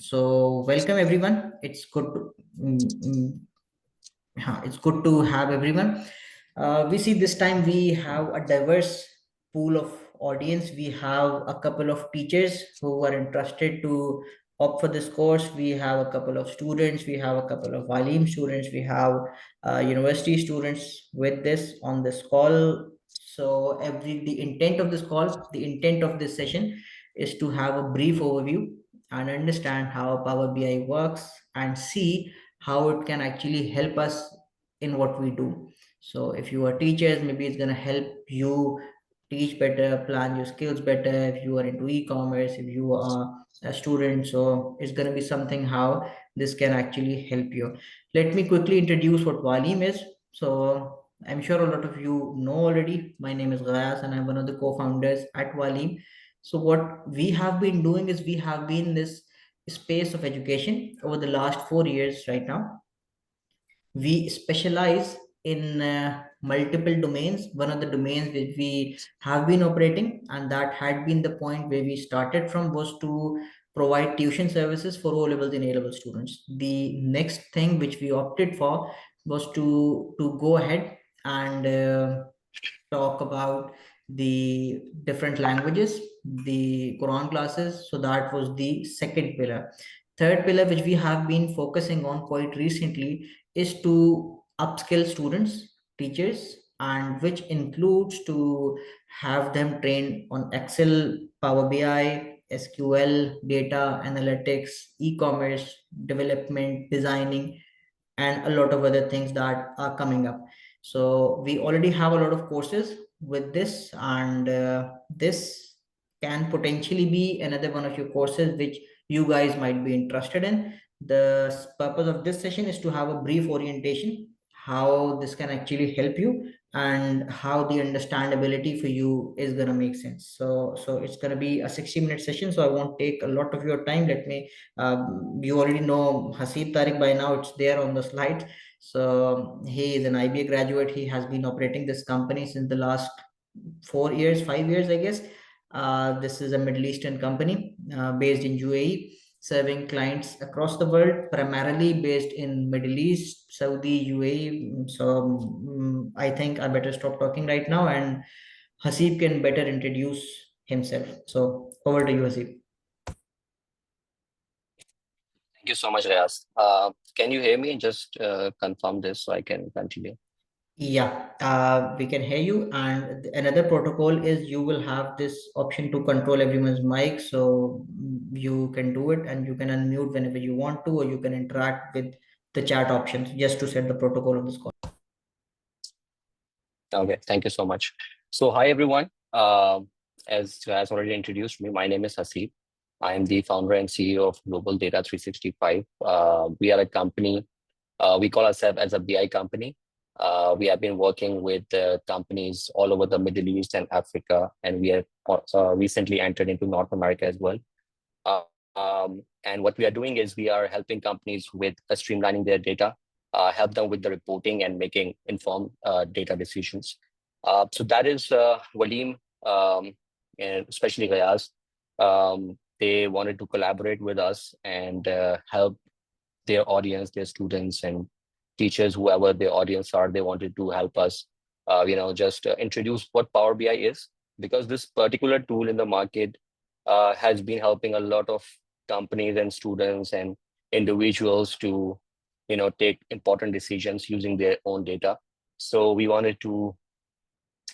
So welcome everyone. It's good to have everyone. We see this time we have a diverse pool of audience. We have a couple of teachers who are interested to opt for this course. We have a couple of students. We have a couple of Valeem students. We have university students with this on this call. So the intent of this call, the intent of this session is to have a brief overview and understand how Power BI works and see how it can actually help us in what we do. So if you are teachers, maybe it's going to help you teach better, plan your skills better. If you are into e-commerce, if you are a student, so it's going to be something how this can actually help you. Let me quickly introduce what Valeem is. So I'm sure a lot of you know already. My name is Gayas and I'm one of the co-founders at Valeem. So what we have been doing is we have been in this space of education over the last 4 years right now. We specialize in multiple domains. One of the domains which we have been operating, and that had been the point where we started from, was to provide tuition services for O levels and A level students. The next thing which we opted for was to go ahead and talk about the different languages, the Quran classes. So that was the second pillar. Third pillar, which we have been focusing on quite recently, is to upskill students, teachers, and which includes to have them trained on Excel, Power BI, SQL, data analytics, e-commerce, development, designing, and a lot of other things that are coming up. So we already have a lot of courses with this, and this can potentially be another one of your courses which you guys might be interested in. The purpose of this session is to have a brief orientation how this can actually help you and how the understandability for you is going to make sense. So it's going to be a 60-minute session, so I won't take a lot of your time. Let me You already know Hasib Tariq by now, it's there on the slide. So he is an IBA graduate. He has been operating this company since the last 4 years, 5 years, I guess. This is a Middle Eastern company based in UAE, serving clients across the world, primarily based in Middle East, Saudi, UAE. So I think I better stop talking right now, and Hasib can better introduce himself. So over to you, Hasib. Thank you so much, Rayas. Can you hear me? Just confirm this so I can continue. Yeah, we can hear you. And another protocol is you will have this option to control everyone's mic. So you can do it and you can unmute whenever you want to, or you can interact with the chat options just to set the protocol of this call. Okay, thank you so much. So hi, everyone. As Rayas already introduced me, my name is Hasib. I am the founder and CEO of Global Data 365. We are a company, we call ourselves as a BI company. We have been working with companies all over the Middle East and Africa, and we have recently entered into North America as well. And what we are doing is we are helping companies with streamlining their data, help them with the reporting and making informed data decisions. So that is Waleem, and especially Gayaz. They wanted to collaborate with us and help their audience, their students and teachers, whoever their audience are. They wanted to help us, just introduce what Power BI is, because this particular tool in the market has been helping a lot of companies and students and individuals to, take important decisions using their own data. So we wanted to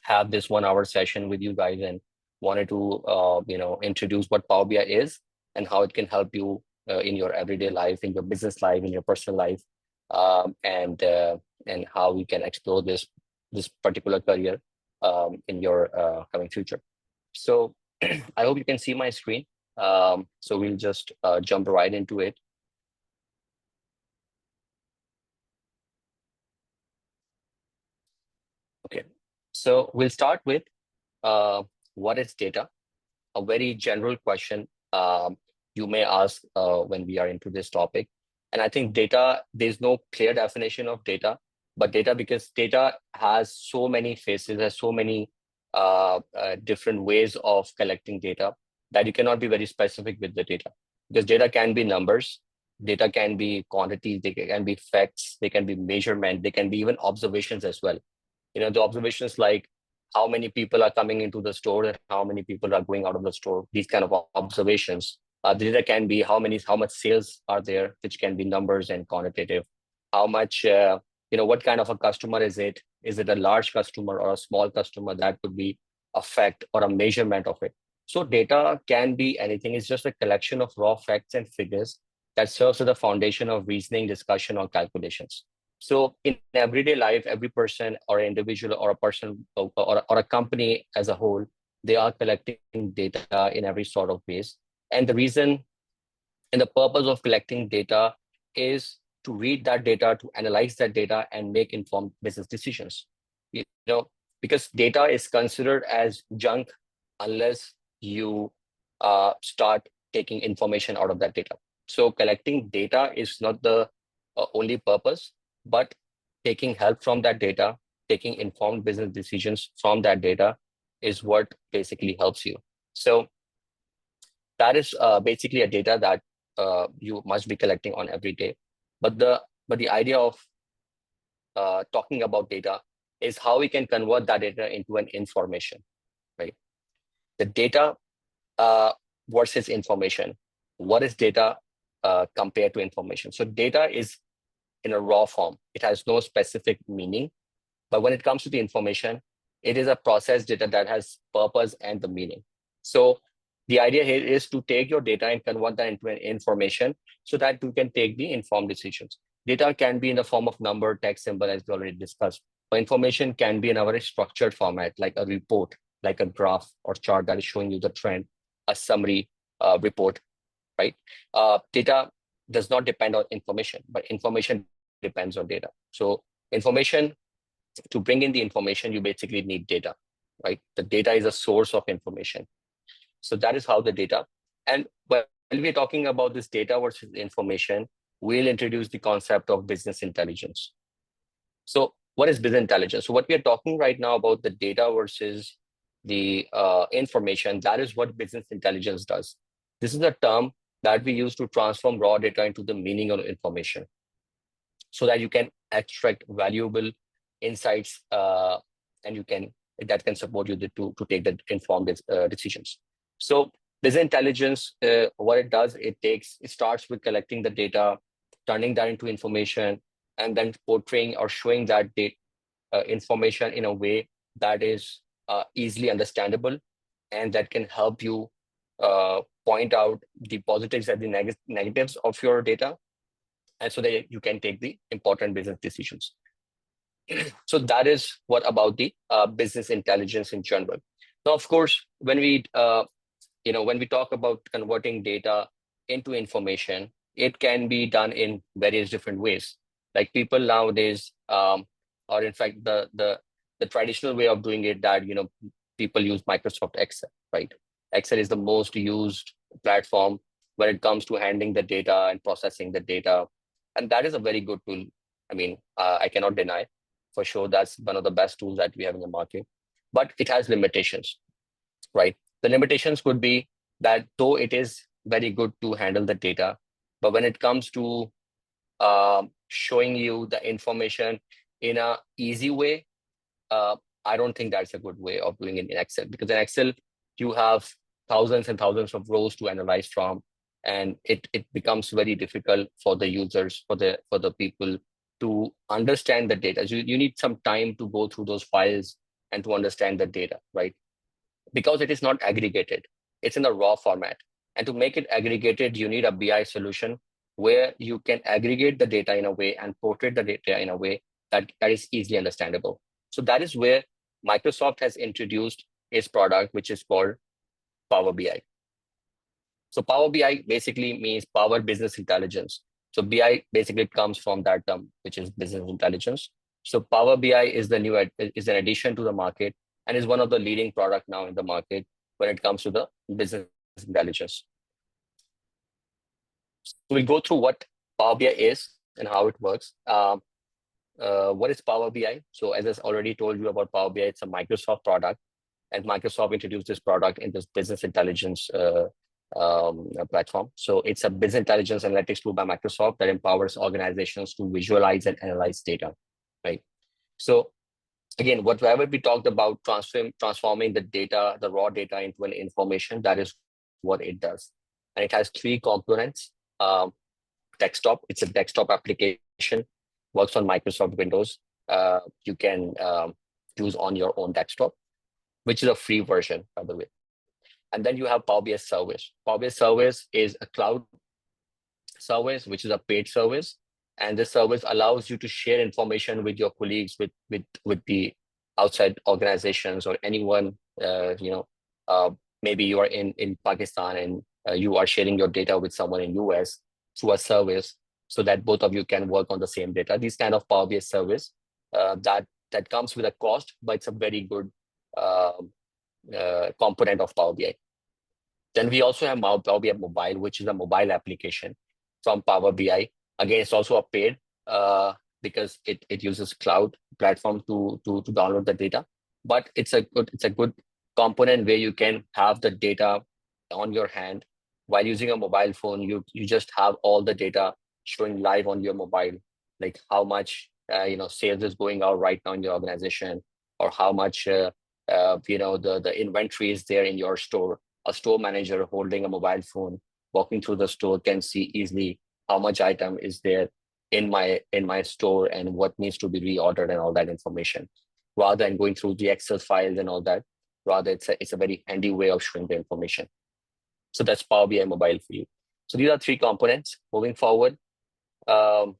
have this 1 hour session with you guys and wanted to, introduce what Power BI is and how it can help you in your everyday life, in your business life, in your personal life, and how we can explore this particular career in your coming future. So I hope you can see my screen. So we'll just jump right into it. Okay, so we'll start with what is data? A very general question you may ask when we are into this topic. And I think data, there's no clear definition of data, but data, because data has so many faces, has so many different ways of collecting data, that you cannot be very specific with the data. because data can be numbers, data can be quantities, they can be facts, they can be measurement, they can be even observations as well. The observations like how many people are coming into the store and how many people are going out of the store, these kind of observations. The data can be how much sales are there, which can be numbers and quantitative. How much, what kind of a customer is it? Is it a large customer or a small customer? That could be a fact or a measurement of it. So data can be anything. It's just a collection of raw facts and figures that serves as the foundation of reasoning, discussion, or calculations. So in everyday life, every person or an individual or a person or a company as a whole, they are collecting data in every sort of ways. And the reason and the purpose of collecting data is to read that data, to analyze that data, and make informed business decisions. Because data is considered as junk unless you start taking information out of that data. So collecting data is not the only purpose, but taking help from that data, taking informed business decisions from that data is what basically helps you. So that is basically a data that you must be collecting on every day. But the idea of talking about data is how we can convert that data into an information, right? The data versus information. What is data compared to information? So data is in a raw form. It has no specific meaning. But when it comes to the information, it is a processed data that has purpose and the meaning. So the idea here is to take your data and convert that into an information so that you can take the informed decisions. Data can be in the form of number, text, symbol, as we already discussed. But information can be in a very structured format, like a report, like a graph or chart that is showing you the trend, a summary report, right? Data does not depend on information, but information depends on data. So information, to bring in the information, you basically need data, right? The data is a source of information. So that is how the data. And when we're talking about this data versus information, we'll introduce the concept of business intelligence. So what is business intelligence? So what we are talking right now about the data versus the information, that is what business intelligence does. This is a term that we use to transform raw data into the meaning of information so that you can extract valuable insights and that can support you to take the informed decisions. So business intelligence, what it does, it starts with collecting the data, turning that into information, and then portraying or showing that information in a way that is easily understandable and that can help you point out the positives and the negatives of your data, and so that you can take the important business decisions. So that is what about the business intelligence in general. Now, of course, when we talk about converting data into information, it can be done in various different ways. Like people nowadays, or in fact, the traditional way of doing it, that people use Microsoft Excel, right? Excel is the most used platform when it comes to handling the data and processing the data, and that is a very good tool. I mean, I cannot deny for sure that's one of the best tools that we have in the market, but it has limitations, right? The limitations could be that though it is very good to handle the data, but when it comes to showing you the information in a easy way, uh, I don't think that's a good way of doing it in Excel, because in Excel you have thousands and thousands of rows to analyze from, and it becomes very difficult for the users, for the people to understand the data. So you need some time to go through those files and to understand the data, right? Because it is not aggregated, it's in the raw format. And to make it aggregated, you need a BI solution where you can aggregate the data in a way and portray the data in a way that is easily understandable. So that is where Microsoft has introduced its product, which is called Power BI. So Power BI basically means Power Business Intelligence. So BI basically comes from that term, which is business intelligence. So Power BI is is an addition to the market and is one of the leading product now in the market when it comes to the business intelligence. So we'll go through what Power BI is and how it works. What is Power BI? So as I already told you about Power BI, it's a Microsoft product, and Microsoft introduced this product in this business intelligence platform. So it's a business intelligence analytics tool by Microsoft that empowers organizations to visualize and analyze data, right? So again, whatever we talked about transforming the data, the raw data into an information, that is what it does. And it has three components. Um, Desktop, it's a desktop application, works on Microsoft Windows. You can use on your own desktop, which is a free version, by the way. And then you have Power BI Service. Power BI Service is a cloud service, which is a paid service, and this service allows you to share information with your colleagues, with the outside organizations or anyone. Uh, maybe you are in Pakistan and you are sharing your data with someone in US through a service, so that both of you can work on the same data. These kind of Power BI service that comes with a cost, but it's a very good uh, component of Power BI. Then we also have Power BI Mobile, which is a mobile application from Power BI. Again, it's also a paid because it uses cloud platform to download the data. But it's a good component where you can have the data on your hand while using a mobile phone. You just have all the data showing live on your mobile, like how much sales is going out right now in your organization, or how much the inventory is there in your store. A store manager holding a mobile phone walking through the store can see easily how much item is there in my store and what needs to be reordered and all that information, rather than going through the Excel files and all that. Rather, it's a very handy way of showing the information. So that's Power BI Mobile for you. So these are three components. Moving forward, um,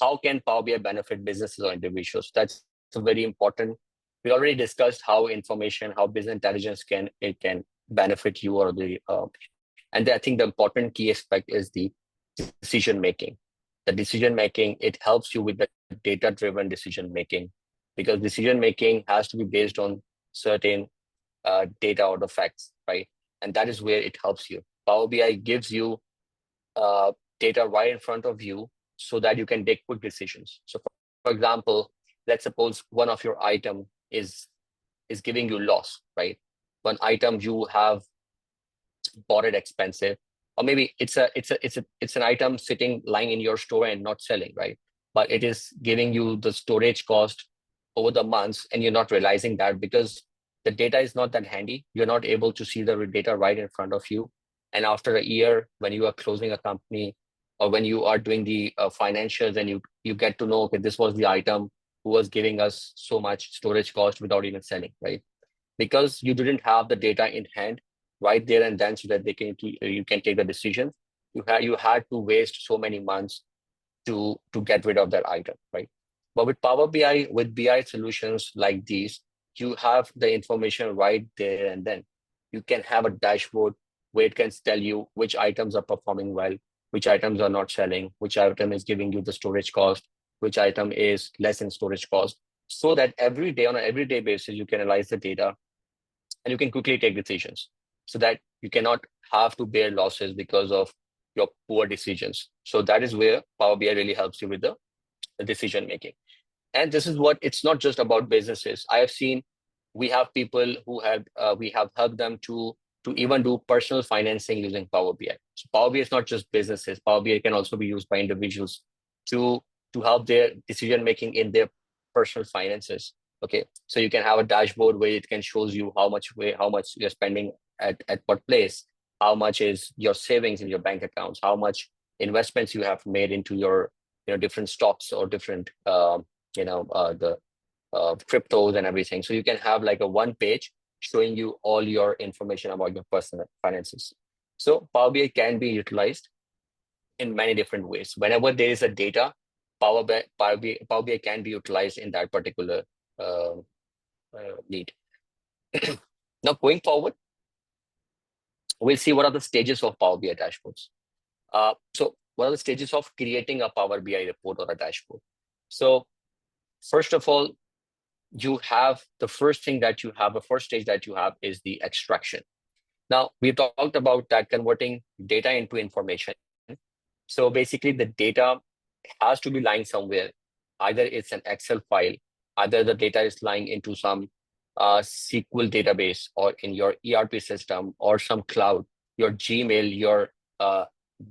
how can Power BI benefit businesses or individuals? That's a very important. We already discussed how information, how business intelligence can benefit you or and I think the important key aspect is the decision making. The decision making, it helps you with the data driven decision making, because decision making has to be based on certain data or the facts, right? And that is where it helps you. Power BI gives you uh, data right in front of you so that you can take quick decisions. So for example, let's suppose one of your item is giving you loss, right? One item you have bought it expensive, or maybe it's an item sitting lying in your store and not selling, right? But it is giving you the storage cost over the months, and you're not realizing that because the data is not that handy. You're not able to see the data right in front of you. And after a year, when you are closing a company, or when you are doing the financials, and you get to know, okay, this was the item who was giving us so much storage cost without even selling, right? Because you didn't have the data in hand right there and then, so that you can take the decision. You had to waste so many months to get rid of that item, right? But with Power BI, with BI solutions like these, you have the information right there and then. You can have a dashboard where it can tell you which items are performing well, which items are not selling, which item is giving you the storage cost, which item is less in storage cost, so that every day, on an everyday basis, you can analyze the data and you can quickly take decisions, so that you cannot have to bear losses because of your poor decisions. So that is where Power BI really helps you with the decision making. And this is what, it's not just about businesses. I have seen, we have people who have we have helped them to even do personal financing using Power BI. So Power BI is not just businesses. Power BI can also be used by individuals to to help their decision making in their personal finances. Okay, so you can have a dashboard where it can shows you how much you're spending at what place, how much is your savings in your bank accounts, how much investments you have made into your different stocks or different the cryptos and everything. So you can have like a one page showing you all your information about your personal finances. So Power BI can be utilized in many different ways. Whenever there is a data, Power BI can be utilized in that particular uh, need. Now, going forward, we'll see what are the stages of Power BI dashboards. So what are the stages of creating a Power BI report or a dashboard? So first of all, the first stage that you have is the extraction. Now, we talked about that converting data into information. So basically, the data has to be lying somewhere. Either it's an Excel file, either the data is lying into some SQL database or in your ERP system or some cloud. your Gmail, your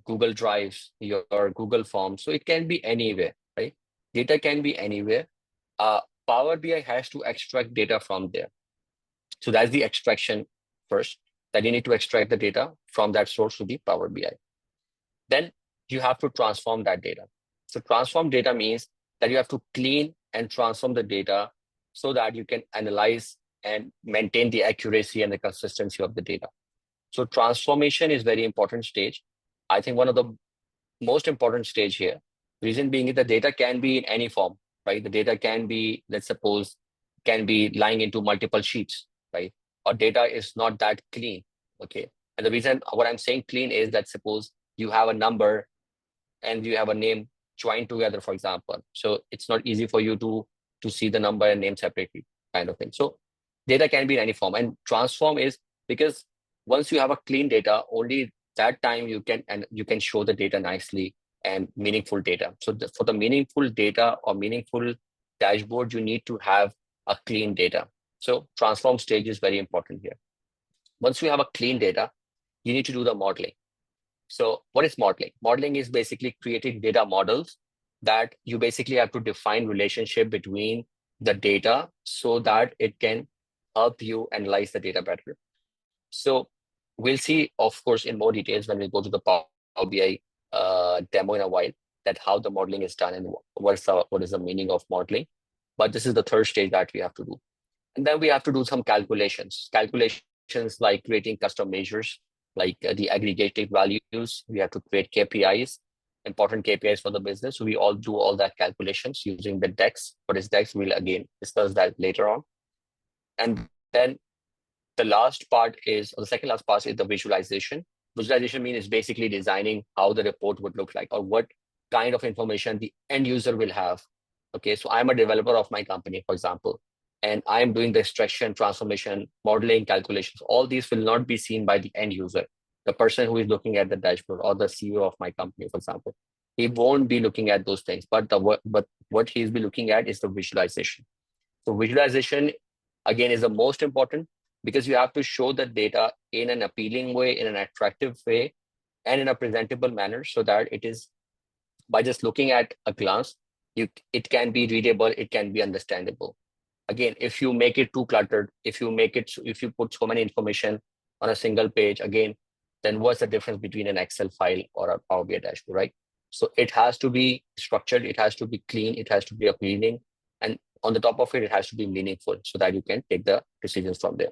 Google Drives, your Google Forms. So it can be anywhere, right? Data can be anywhere. Uh, Power BI has to extract data from there. So that's the extraction first, that you need to extract the data from that source to the Power BI. Then you have to transform that data. So transform data means that you have to clean and transform the data so that you can analyze and maintain the accuracy and the consistency of the data. So transformation is very important stage. I think one of the most important stage here. Reason being is the data can be in any form, right? The data can be, let's suppose, can be lying into multiple sheets, right? Or data is not that clean, okay? And the reason what I'm saying clean is that suppose you have a number and you have a name joined together, for example. So it's not easy for you to see the number and name separately, kind of thing. So data can be in any form, and transform is because once you have a clean data, only that time you can show the data nicely and meaningful data. So for the meaningful data or meaningful dashboard, you need to have a clean data. So transform stage is very important here. Once you have a clean data, you need to do the modeling. So what is modeling? Modeling is basically creating data models that you basically have to define relationship between the data so that it can help you analyze the data better. So we'll see, of course, in more details when we go to the Power BI demo in a while, that how the modeling is done and what is the meaning of modeling. But this is the third stage that we have to do. And then we have to do some calculations. Calculations like creating custom measures, like the aggregated values. We have to create KPIs, important KPIs for the business. So we all do all that calculations using the DEX. What is DEX? We'll again discuss that later on. And then the last part is, or the second last part is the visualization. Visualization means is basically designing how the report would look like or what kind of information the end user will have. Okay, so I'm a developer of my company, for example, and I'm doing the extraction, transformation, modeling, calculations. All these will not be seen by the end user, the person who is looking at the dashboard or the CEO of my company, for example. He won't be looking at those things, but what he's be looking at is the visualization. So visualization again is the most important because you have to show the data in an appealing way, in an attractive way, and in a presentable manner so that it is by just looking at a glance, it can be readable, it can be understandable. Again, if you make it too cluttered, if you put so many information on a single page, again, then what's the difference between an Excel file or a Power BI dashboard, right? So it has to be structured, it has to be clean, it has to be appealing, and on the top of it, it has to be meaningful so that you can take the decisions from there.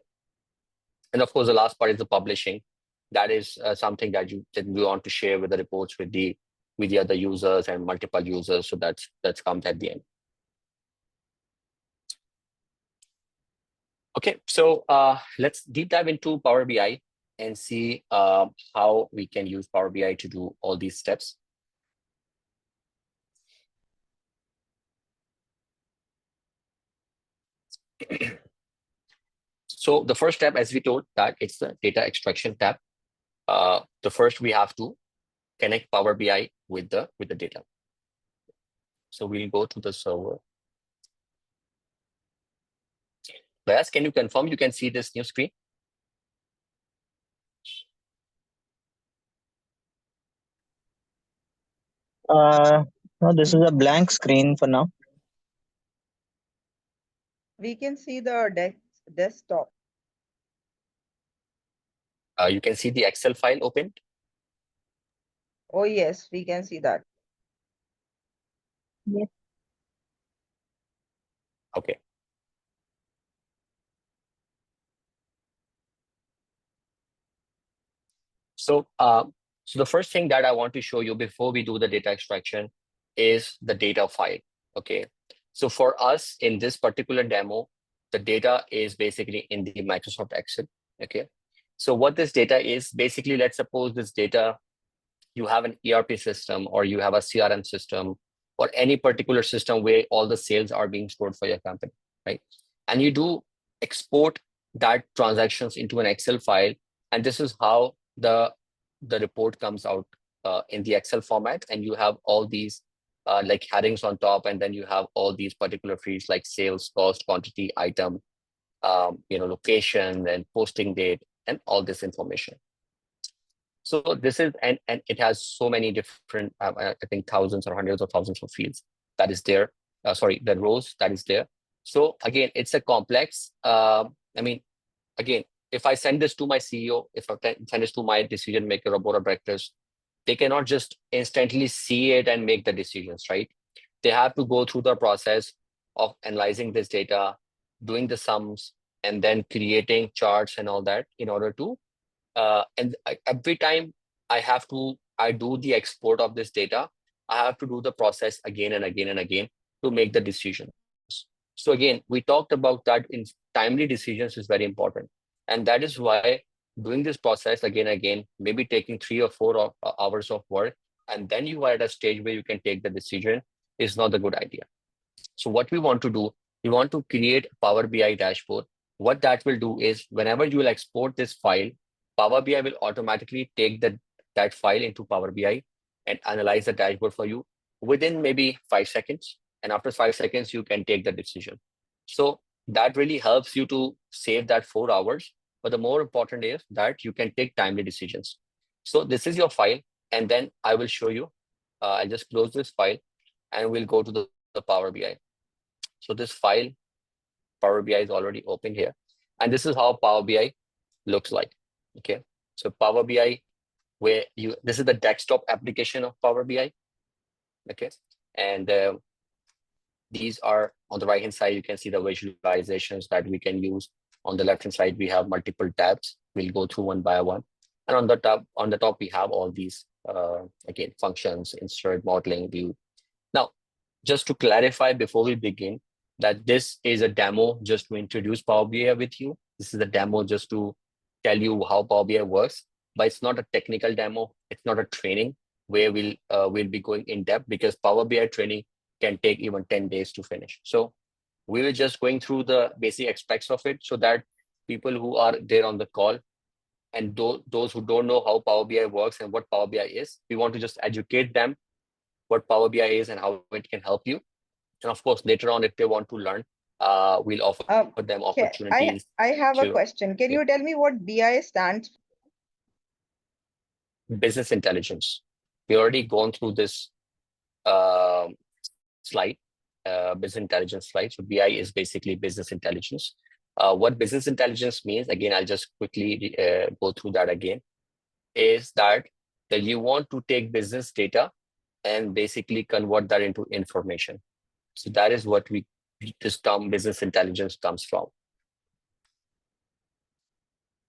And of course, the last part is the publishing. That is something that we want to share with the reports with the other users and multiple users. So that's comes at the end. Okay, so let's deep dive into Power BI and see how we can use Power BI to do all these steps. So the first step, as we told, that it's the data extraction tab. The first we have to connect Power BI with the data. So we'll go to the server. Whereas, can you confirm you can see this new screen? Uh, no, this is a blank screen for now. We can see the desktop. You can see the Excel file opened. Oh, yes, we can see that. Yes. Okay. So, so the first thing that I want to show you before we do the data extraction is the data file. Okay. So for us in this particular demo, the data is basically in the Microsoft Excel. Okay. So what this data is, basically, let's suppose this data, you have an ERP system or you have a CRM system or any particular system where all the sales are being stored for your company, right? And you do export that transactions into an Excel file, and this is how the report comes out in the Excel format, and you have all these like headings on top, and then you have all these particular fields like sales, cost, quantity, item, location, and posting date, and all this information. So this is, and it has so many different, I think thousands or hundreds of thousands of fields that is there. Sorry, the rows that is there. So again, it's a complex. I mean, again, if I send this to my CEO, if I send this to my decision maker or board of directors, they cannot just instantly see it and make the decisions, right? They have to go through the process of analyzing this data, doing the sums, and then creating charts and all that in order to every time I do the export of this data, I have to do the process again and again and again to make the decisions. So again, we talked about that in timely decisions is very important. And that is why doing this process again and again, maybe taking 3 or 4 hours of work, and then you are at a stage where you can take the decision is not a good idea. So what we want to do, we want to create Power BI dashboard. What that will do is whenever you will export this file, Power BI will automatically take that file into Power BI and analyze the dashboard for you within maybe 5 seconds. And after 5 seconds, you can take the decision. So that really helps you to save that 4 hours. But the more important is that you can take timely decisions. So this is your file. And then I will show you. I'll just close this file and we'll go to the Power BI. So this file, Power BI is already open here. And this is how Power BI looks like. Okay. So Power BI, this is the desktop application of Power BI. Okay. And these are on the right hand side, you can see the visualizations that we can use. On the left hand side, we have multiple tabs. We'll go through one by one. And on the top, we have all these, again, functions, insert, modeling, view. Now, just to clarify before we begin, that this is a demo just to introduce Power BI with you. This is a demo just to tell you how Power BI works, but it's not a technical demo. It's not a training where we'll be going in depth, because Power BI training can take even 10 days to finish. So we were just going through the basic aspects of it so that people who are there on the call and those who don't know how Power BI works and what Power BI is, we want to just educate them what Power BI is and how it can help you. And of course, later on, if they want to learn, we'll offer them opportunities I have a to question. Can you tell me what BI stands for? business intelligence. We already gone through this uh, slide, business intelligence slide. So BI is basically business intelligence. What business intelligence means, again, I'll just quickly go through that again, is that you want to take business data and basically convert that into information. So that is what this term business intelligence comes from.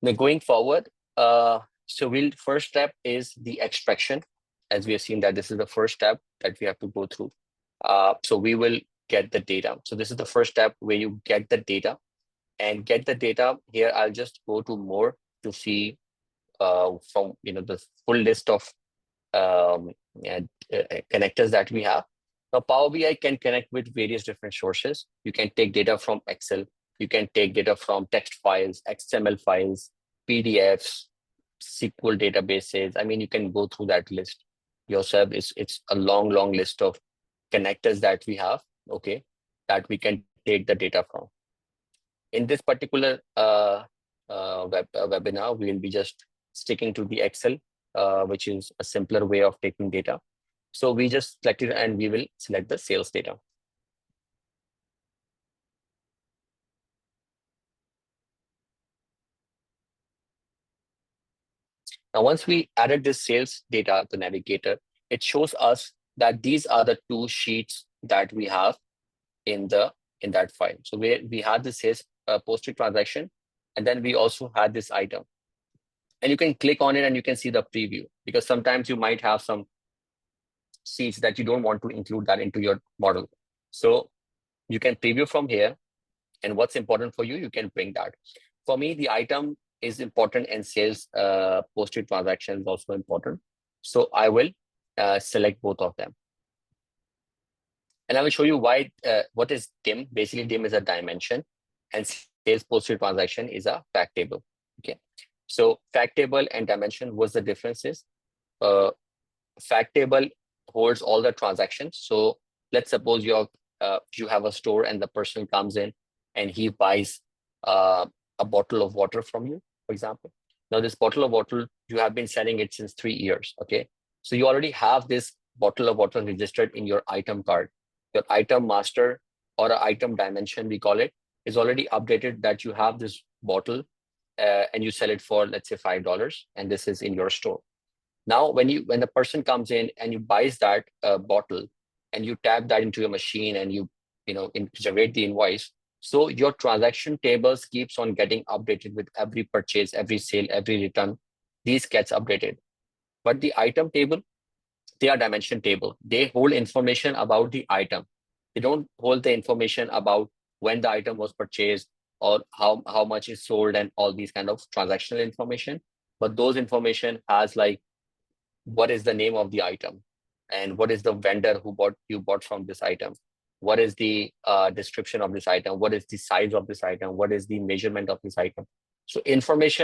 Now going forward, first step is the extraction. As we have seen that this is the first step that we have to go through. So we will get the data. So this is the first step where you get the data. And get the data here, I'll just go to more to see from the full list of connectors that we have. Now, Power BI can connect with various different sources. You can take data from Excel. You can take data from text files, XML files, PDFs, SQL databases. I mean, you can go through that list yourself. It's a long, long list of connectors that we have, okay, that we can take the data from. In this particular webinar, we will be just sticking to the Excel, which is a simpler way of taking data. So we just select it and we will select the sales data. Now, once we added this sales data, the navigator, it shows us that these are the two sheets that we have in that file. So we had the sales posted transaction, and then we also had this item. And you can click on it and you can see the preview, because sometimes you might have some sheets that you don't want to include that into your model. So you can preview from here, and what's important for you, you can bring that. For me, the item is important and sales posted transaction is also important. So I will select both of them. And I will show you why, what is DIM. Basically, DIM is a dimension and sales posted transaction is a fact table. Okay. So fact table and dimension, what's the differences? Fact table holds all the transactions. So let's suppose you have a store and the person comes in and he buys a bottle of water from you, for example. Now this bottle of water, you have been selling it since 3 years. Okay. So you already have this bottle of water registered in your item card. Your item master or a item dimension, we call it, is already updated that you have this bottle and you sell it for, let's say, $5, and this is in your store. Now, when the person comes in and you buys that bottle and you tap that into your machine and generate the invoice, so your transaction tables keeps on getting updated with every purchase, every sale, every return. These gets updated. But the item table, they are dimension table. They hold information about the item. They don't hold the information about when the item was purchased or how much is sold and all these kind of transactional information. But those information has like what is the name of the item and what is the vendor who bought from this item, what is the description of this item, what is the size of this item, what is the measurement of this item. So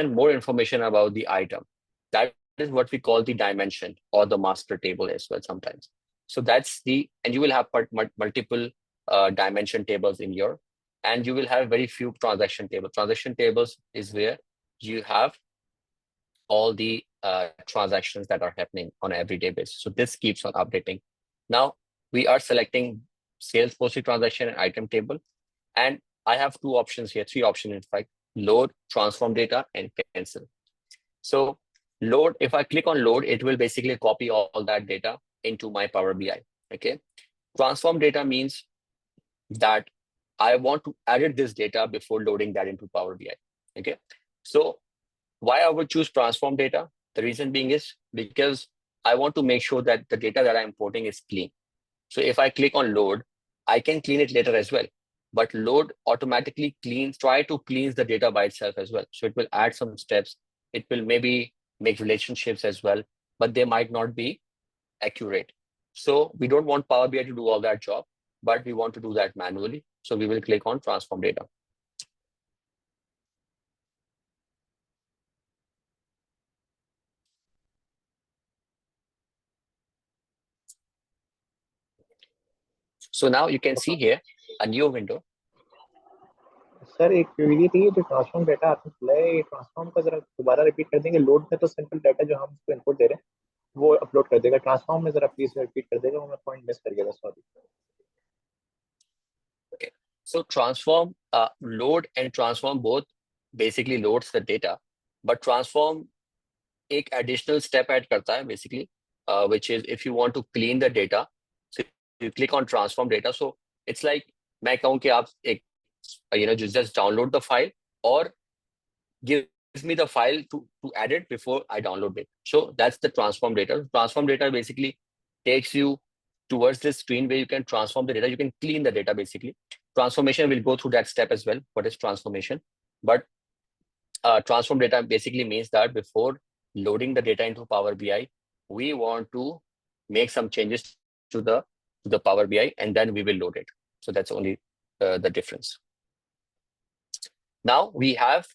more information about the item. That is what we call the dimension or the master table as well sometimes. So and you will have multiple dimension tables in your, and you will have very few transaction tables. Transaction tables is where you have all the transactions that are happening on an everyday basis. So this keeps on updating. Now we are selecting sales posted transaction and item table. And I have two options here, three options in fact: load, transform data, and cancel. So load, if I click on load, it will basically copy all that data into my Power BI. Okay. Transform data means that I want to edit this data before loading that into Power BI. Okay. So why I would choose transform data? The reason being is because I want to make sure that the data that I'm importing is clean. So if I click on load, I can clean it later as well. But load automatically try to cleanse the data by itself as well. So it will add some steps. It will maybe make relationships as well, but they might not be accurate. So we don't want Power BI to do all that job, but we want to do that manually. So we will click on transform data. So now you can see here a new window. Sir एक query थी, जो transform data आपने बोला है, ये transform का जरा दोबारा रिपीट कर देंगे. लोड में तो सिंपल डाटा जो हम उसको इनपुट दे रहे हैं वो अपलोड कर देगा. ट्रांसफॉर्म में जरा प्लीज रिपीट कर देगा, वो मैं पॉइंट मिस कर गया था, sorry. Okay. So transform, load and transform both basically loads the data, but transform एक additional step add करता है basically, which is if you want to clean the data, so you click on transform data. So it's like मैं कहूँ कि आप एक just download the file or give me the file to edit before I download it. So that's the transform data. Transform data basically takes you towards this screen where you can transform the data. You can clean the data basically. Transformation will go through that step as well. What is transformation? But transform data basically means that before loading the data into Power BI, we want to make some changes to the Power BI, and then we will load it. So that's only the difference. Now we have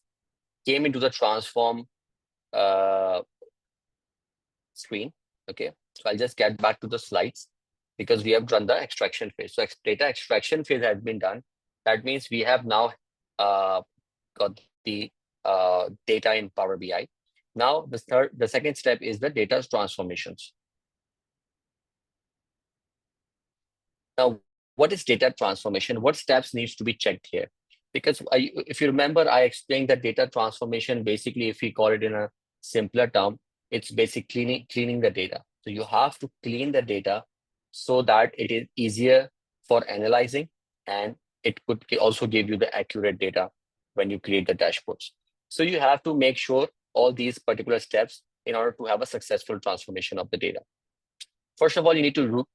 came into the transform screen. Okay, so I'll just get back to the slides because we have done the extraction phase. So data extraction phase has been done. That means we have now got the data in Power BI. Now the second step is the data transformations. Now, what is data transformation? What steps needs to be checked here? Because if you remember, I explained that data transformation, basically, if we call it in a simpler term, it's basically cleaning the data. So you have to clean the data so that it is easier for analyzing, and it could also give you the accurate data when you create the dashboards. So you have to make sure all these particular steps in order to have a successful transformation of the data. First of all, you need to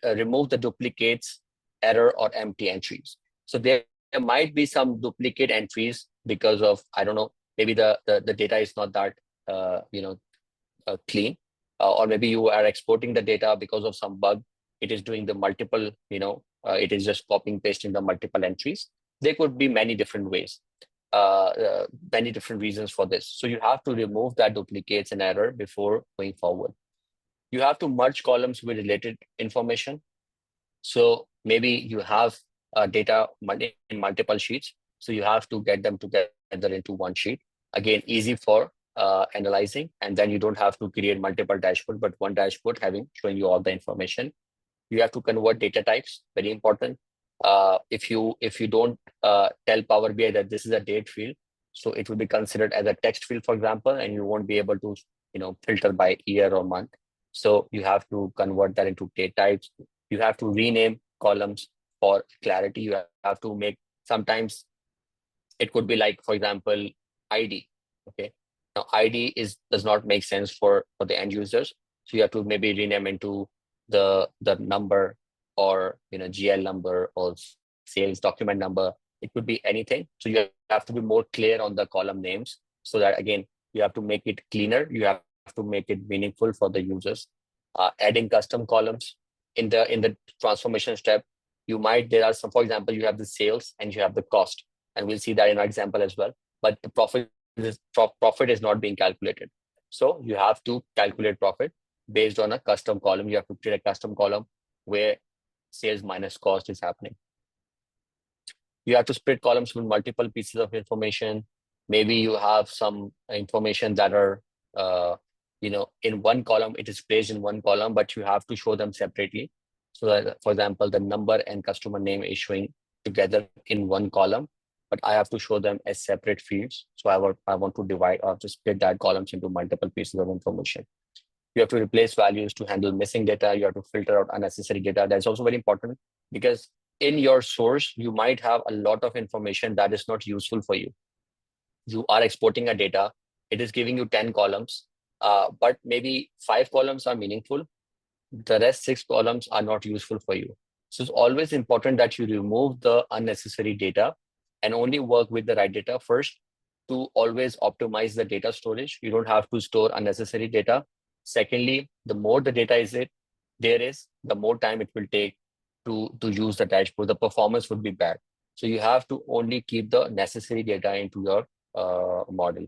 remove the duplicates, error, or empty entries. So there might be some duplicate entries because of, I don't know, maybe the data is not that clean, or maybe you are exporting the data because of some bug. It is doing the multiple, it is just copying pasting the multiple entries. There could be many different ways, many different reasons for this. So you have to remove that duplicates and error before going forward. You have to merge columns with related information. So maybe you have data in multiple sheets. So you have to get them together into one sheet. Again, easy for analyzing, and then you don't have to create multiple dashboards, but one dashboard showing you all the information. You have to convert data types, very important. If you don't tell Power BI that this is a date field, so it will be considered as a text field, for example, and you won't be able to filter by year or month. So you have to convert that into date types. You have to rename columns for clarity. You have to make, sometimes it could be like, for example, ID. Okay, now ID does not make sense for the end users, so you have to maybe rename into the number, or GL number, or sales document number. It could be anything. So you have to be more clear on the column names, so that again you have to make it cleaner. You have to make it meaningful for the users. Adding custom columns in the transformation step. There are some, for example, you have the sales and you have the cost, and we'll see that in our example as well. But the profit is not being calculated. So you have to calculate profit based on a custom column. You have to create a custom column where sales minus cost is happening. You have to split columns with multiple pieces of information. Maybe you have some information that are, in one column, it is placed in one column, but you have to show them separately. So that, for example, the number and customer name is showing together in one column, but I have to show them as separate fields. So I want to divide or to split that columns into multiple pieces of information. You have to replace values to handle missing data. You have to filter out unnecessary data. That's also very important, because in your source, you might have a lot of information that is not useful for you. You are exporting a data, it is giving you 10 columns, but maybe 5 columns are meaningful. The rest 6 columns are not useful for you. So it's always important that you remove the unnecessary data and only work with the right data first, to always optimize the data storage. You don't have to store unnecessary data. Secondly, the more the data there is, the more time it will take to use the dashboard. The performance would be bad. So you have to only keep the necessary data into your model.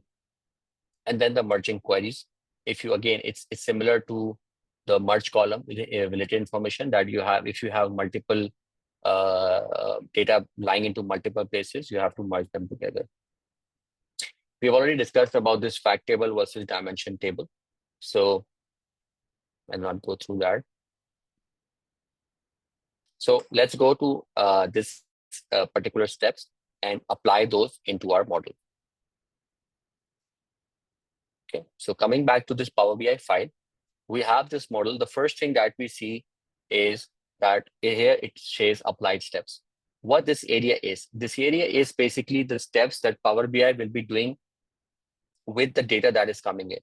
And then the merging queries. If you, again, it's similar to the merge column related information that you have. If you have multiple data lying into multiple places, you have to merge them together. We've already discussed about this fact table versus dimension table. So I'll not go through that. So let's go to this particular steps and apply those into our model. Okay, so coming back to this Power BI file, we have this model. The first thing that we see is that here it says applied steps. What this area is basically the steps that Power BI will be doing with the data that is coming in.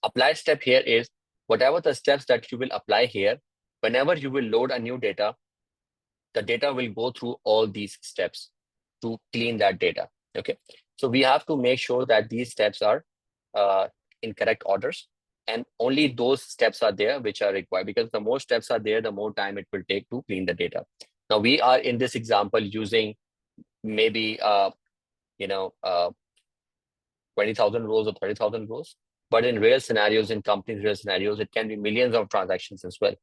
Applied step here is whatever the steps that you will apply here. Whenever you will load a new data, the data will go through all these steps to clean that data. Okay, so we have to make sure that these steps are in correct orders, and only those steps are there which are required, because the more steps are there, the more time it will take to clean the data. Now we are in this example using maybe 20,000 rows or 30,000 rows, but in real scenarios, in companies' real scenarios, it can be millions of transactions as well.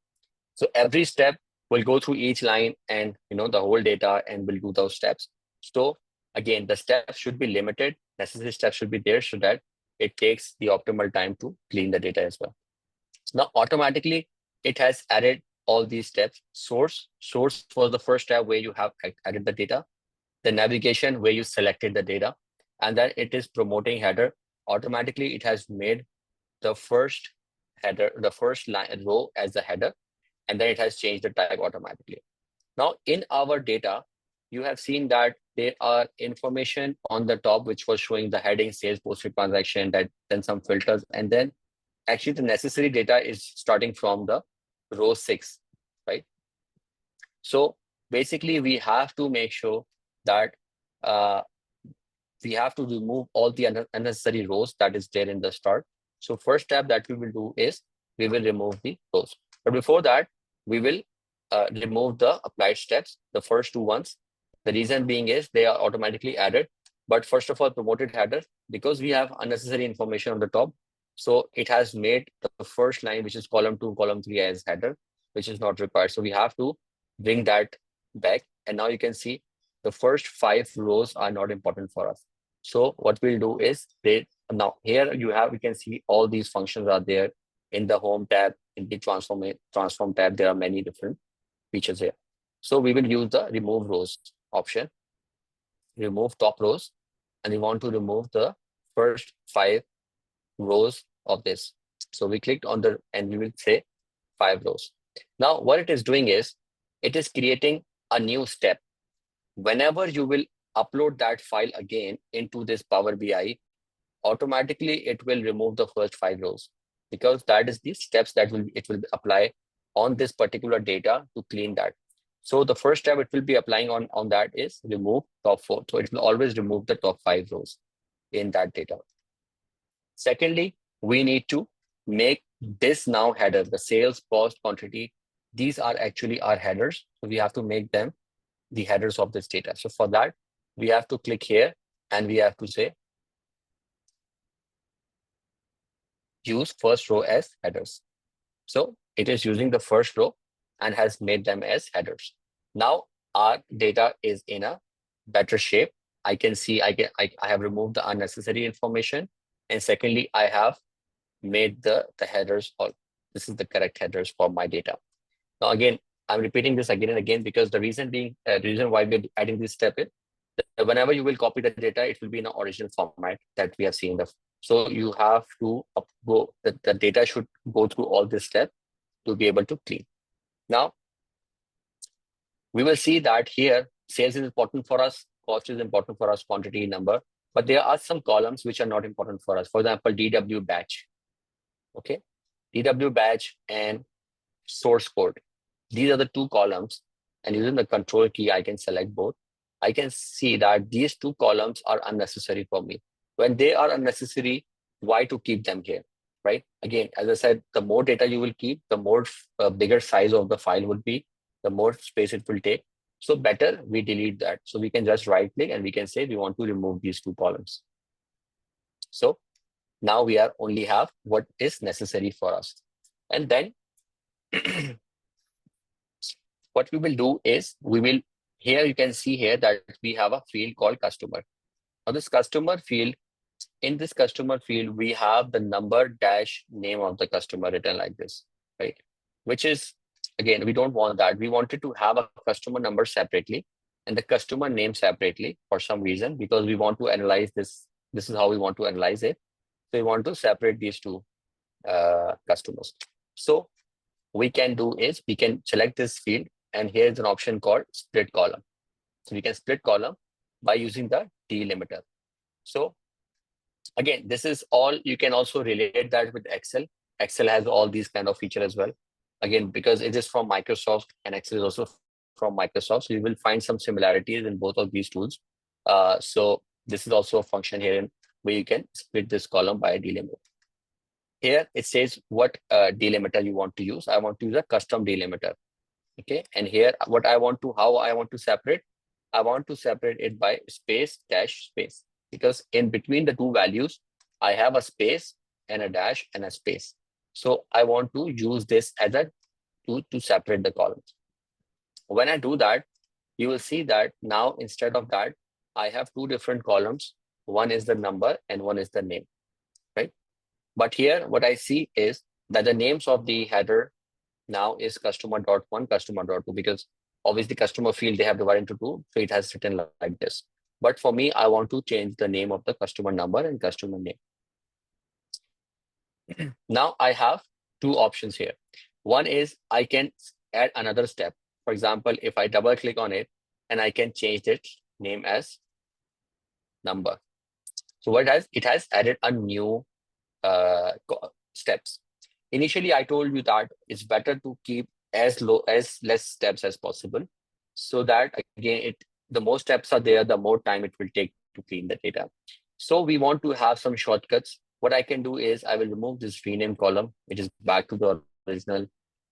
So every step will go through each line and the whole data, and will do those steps. So again, the steps should be limited. Necessary steps should be there so that it takes the optimal time to clean the data as well. So now automatically it has added all these steps. Source was the first step where you have added the data. The navigation, where you selected the data, and then it is promoting header. Automatically it has made the first header, the first line row as the header, and then it has changed the type automatically. Now in our data, you have seen that there are information on the top which was showing the heading, sales, posted transaction, then some filters, and then actually the necessary data is starting from the row 6, right? So basically we have to make sure that we have to remove all the unnecessary rows that is there in the start. So first step that we will do is we will remove the rows. But before that, we will remove the applied steps, the first 2 ones. The reason being is they are automatically added. But first of all, promoted header, because we have unnecessary information on the top. So it has made the first line, which is column 2, column 3 as header, which is not required. So we have to bring that back. And now you can see the first 5 rows are not important for us. So what we'll do is now here we can see all these functions are there in the home tab, in the transform tab. There are many different features here. So we will use the remove rows option, remove top rows, and we want to remove the first 5 rows of this. So we clicked on the, and we will say 5 rows. Now what it is doing is, it is creating a new step. Whenever you will upload that file again into this Power BI, automatically it will remove the first 5 rows, because that is the steps that it will apply on this particular data to clean that. So the first step it will be applying on that is remove top 4. So it will always remove the top 5 rows in that data. Secondly, we need to make this now header, the sales, cost, quantity. These are actually our headers. So we have to make them the headers of this data. So for that, we have to click here and we have to say use first row as headers. So it is using the first row and has made them as headers. Now our data is in a better shape. I can see I have removed the unnecessary information. And secondly, I have made the headers, or this is the correct headers for my data. Now again, I'm repeating this again and again because the reason why we're adding this step is that whenever you will copy the data, it will be in an original format that we have seen. So you have to go, the data should go through all this step to be able to clean. Now, we will see that here, sales is important for us, cost is important for us, quantity, number, but there are some columns which are not important for us. For example, DW batch, okay? DW batch and source code. These are the 2 columns, and using the control key, I can select both. I can see that these 2 columns are unnecessary for me. When they are unnecessary, why to keep them here, right? Again, as I said, the more data you will keep, the more bigger size of the file would be, the more space it will take. So better we delete that. So we can just right click and we can say we want to remove these 2 columns. So now we are only have what is necessary for us. And then what we will do is here you can see here that we have a field called customer. Now this customer field, in this customer field, we have the number dash name of the customer written like this, right? Which is, again, we don't want that. We wanted to have a customer number separately and the customer name separately for some reason, because we want to analyze this. This is how we want to analyze it. So we want to separate these 2 customers. So we can do is we can select this field, and here's an option called split column. So we can split column by using the delimiter. So again, this is all. You can also relate that with Excel. Excel has all these kind of feature as well. Again, because it is from Microsoft and Excel is also from Microsoft, so you will find some similarities in both of these tools. So this is also a function here where you can split this column by a delimiter. Here it says what delimiter you want to use. I want to use a custom delimiter. Okay, and here how I want to separate. I want to separate it by space dash space, because in between the 2 values, I have a space and a dash and a space. So I want to use this as a to separate the columns. When I do that, you will see that now instead of that, I have 2 different columns. One is the number and one is the name, right? But here, what I see is that the names of the header now is customer.1, customer.2, because obviously customer field they have divided into 2, so it has written like this. But for me, I want to change the name of the customer number and customer name. Now I have 2 options here. One is I can add another step. For example, if I double click on it and I can change its name as number. So what it has added a new steps. Initially, I told you that it's better to keep as less steps as possible, so that again, the more steps are there, the more time it will take to clean the data. So we want to have some shortcuts. What I can do is I will remove this rename column, which is back to the original.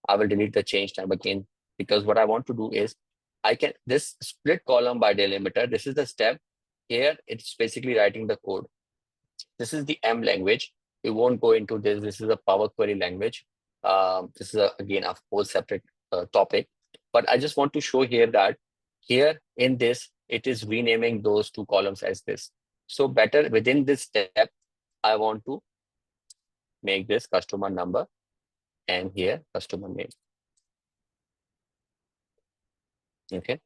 I will delete the change time again, because what I want to do is this split column by delimiter. This is the step. Here, it's basically writing the code. This is the M language. We won't go into this. This is a Power Query language. This is again a whole separate topic. But I just want to show here that here in this, it is renaming those 2 columns as this. So I want to use this So better within this step, I want to make this customer number and here customer name. Okay.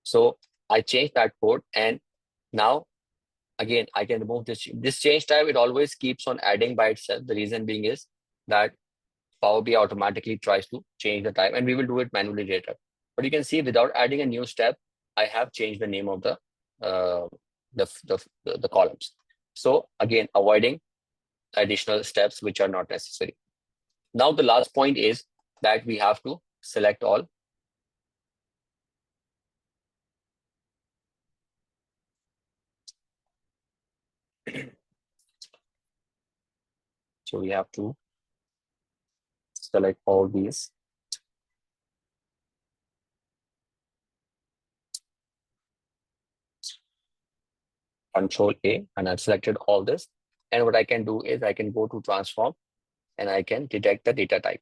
So I change that code, and now again I can remove this change type. It always keeps on adding by itself. The reason being is that Power BI automatically tries to change the type, and we will do it manually later. But you can see without adding a new step, I have changed the name of uh, the columns. So again, avoiding additional steps which are not necessary. Now the last point is that we have to select all. So we have to select all these. Control A, and I've selected all this. And what I can do is I can go to transform and I can detect the data type.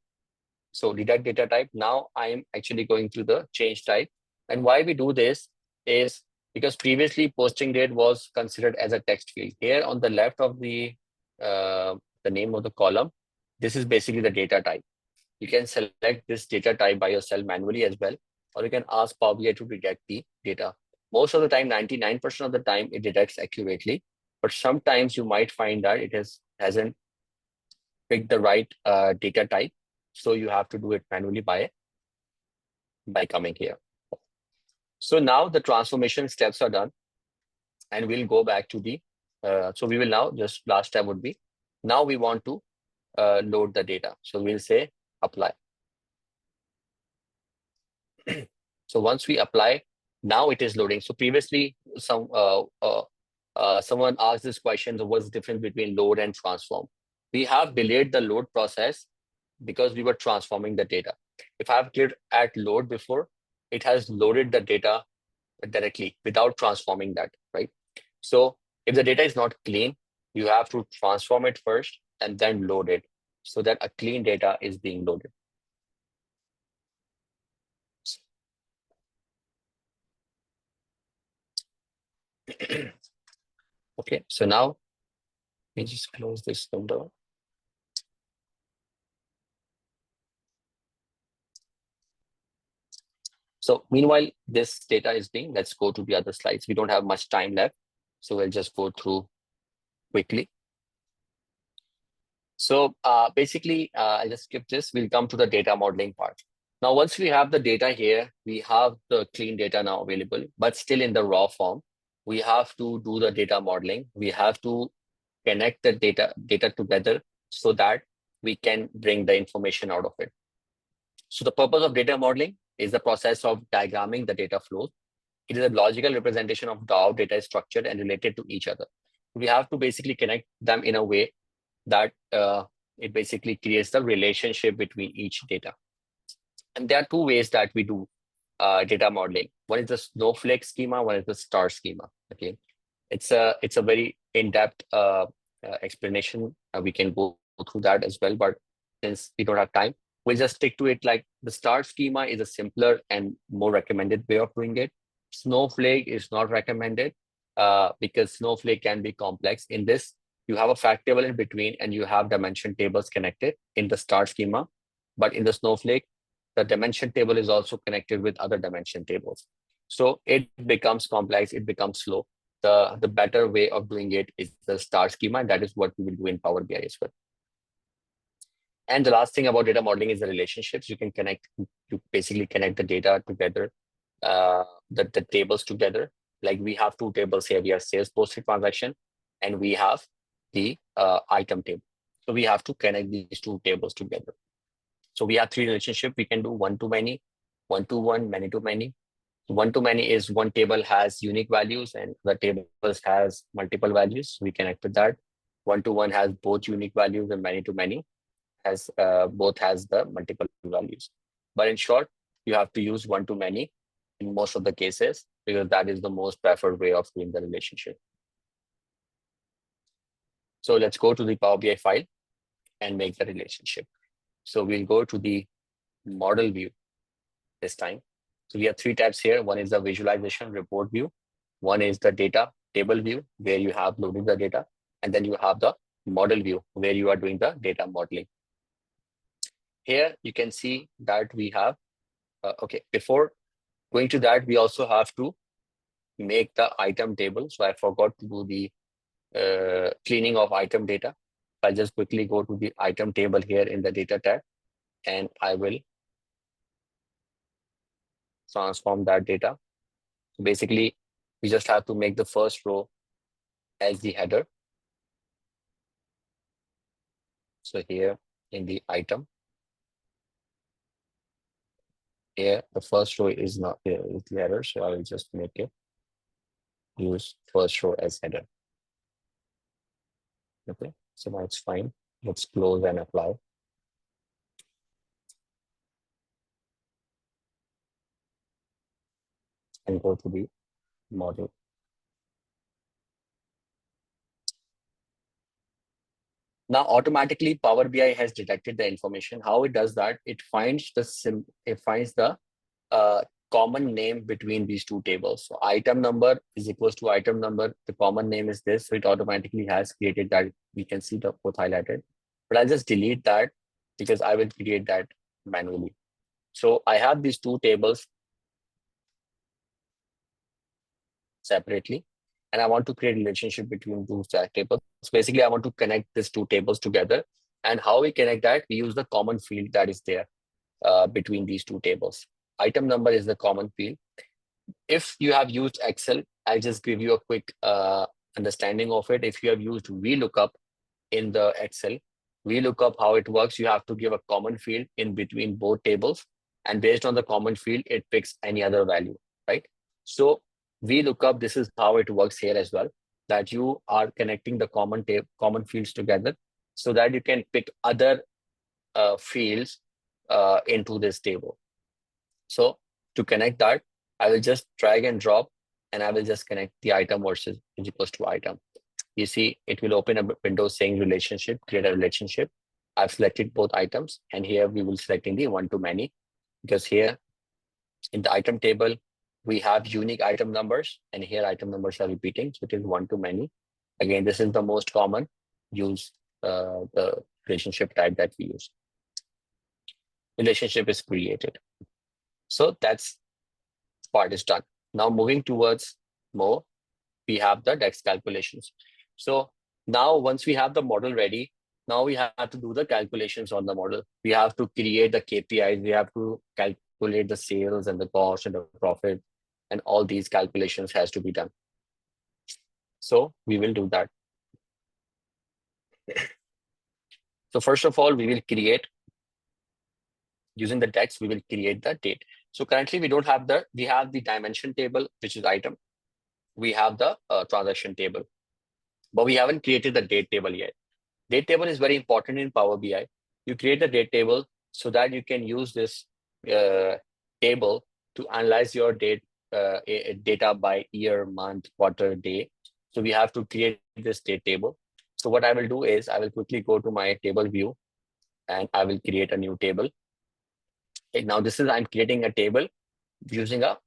So detect data type. Now I am actually going to the change type. And why we do this is because previously posting date was considered as a text field. Here on the left of the name of the column, this is basically the data type. You can select this data type by yourself manually as well, or you can ask Power BI to detect the data. Most of the time, 99% of the time, it detects accurately, but sometimes you might find that it hasn't picked the right data type. So you have to do it manually by coming here. So now the transformation steps are done, and we'll go back to the, so we will now just last step would be, now we want to load the data. So we'll say apply. So once we apply, now it is loading. So previously, someone asked this question: what's the difference between load and transform? We have delayed the load process because we were transforming the data. If I have clicked at load before, it has loaded the data directly without transforming that, right? So if the data is not clean, you have to transform it first and then load it so that a clean data is being loaded. Okay, so now we just close this window. So meanwhile, this data is being, let's go to the other slides. We don't have much time left, so we'll just go through quickly. So basically, I'll just skip this. We'll come to the data modeling part. Now, once we have the data here, we have the clean data now available, but still in the raw form. We have to do the data modeling. We have to connect the data together so that we can bring the information out of it. So the purpose of data modeling is the process of diagramming the data flows. It is a logical representation of how data is structured and related to each other. We have to basically connect them in a way that it basically creates the relationship between each data. And there are two ways that we do data modeling. One is the snowflake schema, one is the star schema. Okay, it's a very in-depth explanation. We can go through that as well, but since we don't have time, we'll just stick to it. Like the star schema is a simpler and more recommended way of doing it. Snowflake is not recommended because Snowflake can be complex. In this, you have a fact table in between and you have dimension tables connected in the star schema. But in the Snowflake, the dimension table is also connected with other dimension tables. So it becomes complex, it becomes slow. The better way of doing it is the star schema, and that is what we will do in Power BI as well. And the last thing about data modeling is the relationships. You can basically connect the data together, the tables together. Like we have two tables here. We have sales posted transaction, and we have the item table. So we have to connect these two tables together. So we have three relationships. We can do one-to-many, one-to-one, many-to-many. One-to-many is one table has unique values and the tables has multiple values. We connect with that. One-to-one has both unique values, and many-to-many has both has the multiple values. But in short, you have to use one-to-many in most of the cases because that is the most preferred way of doing the relationship. So let's go to the Power BI file and make the relationship. So we'll go to the model view this time. So we have three tabs here. One is the visualization report view. One is the data table view where you have loaded the data, and then you have the model view where you are doing the data modeling. Here you can see that we have, okay, before going to that, we also have to make the item table. So I forgot to do the cleaning of item data. I'll just quickly go to the item table here in the data tab, and I will transform that data. So basically, we just have to make the first row as the header. So here in the item, here the first row is not here, is the header. So I will just make it use first row as header. Okay, so now it's fine. Let's close and apply. And go to the model. Now, automatically, Power BI has detected the information. How it does that? It finds the common name between these two tables. So item number is equals to item number. The common name is this. So it automatically has created that. We can see the both highlighted. But I'll just delete that because I will create that manually. So I have these two tables separately, and I want to create a relationship between two tables. So basically, I want to connect these two tables together. And how we connect that? We use the common field that is there between these two tables. Item number is the common field. If you have used Excel, I'll just give you a quick understanding of it. If you have used VLOOKUP in the Excel, VLOOKUP, how it works, you have to give a common field in between both tables. And based on the common field, it picks any other value, right? So VLOOKUP, this is how it works here as well, that you are connecting the common fields together so that you can pick other fields into this table. So to connect that, I will just drag and drop, and I will just connect the item versus is equals to item. You see, it will open a window saying relationship, create a relationship. I've selected both items, and here we will select in the one-to-many, because here in the item table, we have unique item numbers, and here item numbers are repeating, so it is one-to-many. Again, this is the most common use, the relationship type that we use. Relationship is created. So that's part is done. Now moving towards more, we have the DEX calculations. So now once we have the model ready, now we have to do the calculations on the model. We have to create the KPIs. We have to calculate the sales and the cost and the profit, and all these calculations has to be done. So we will do that. So first of all, we will create, using the DEX, we will create the date. So currently we don't have we have the dimension table, which is item. We have the transaction table, but we haven't created the date table yet. Date table is very important in Power BI. You create the date table so that you can use this table to analyze your data by year, month, quarter, day. So we have to create this date table. So what I will do is I will quickly go to my table view, and I will create a new table. Okay, now I'm creating a table using a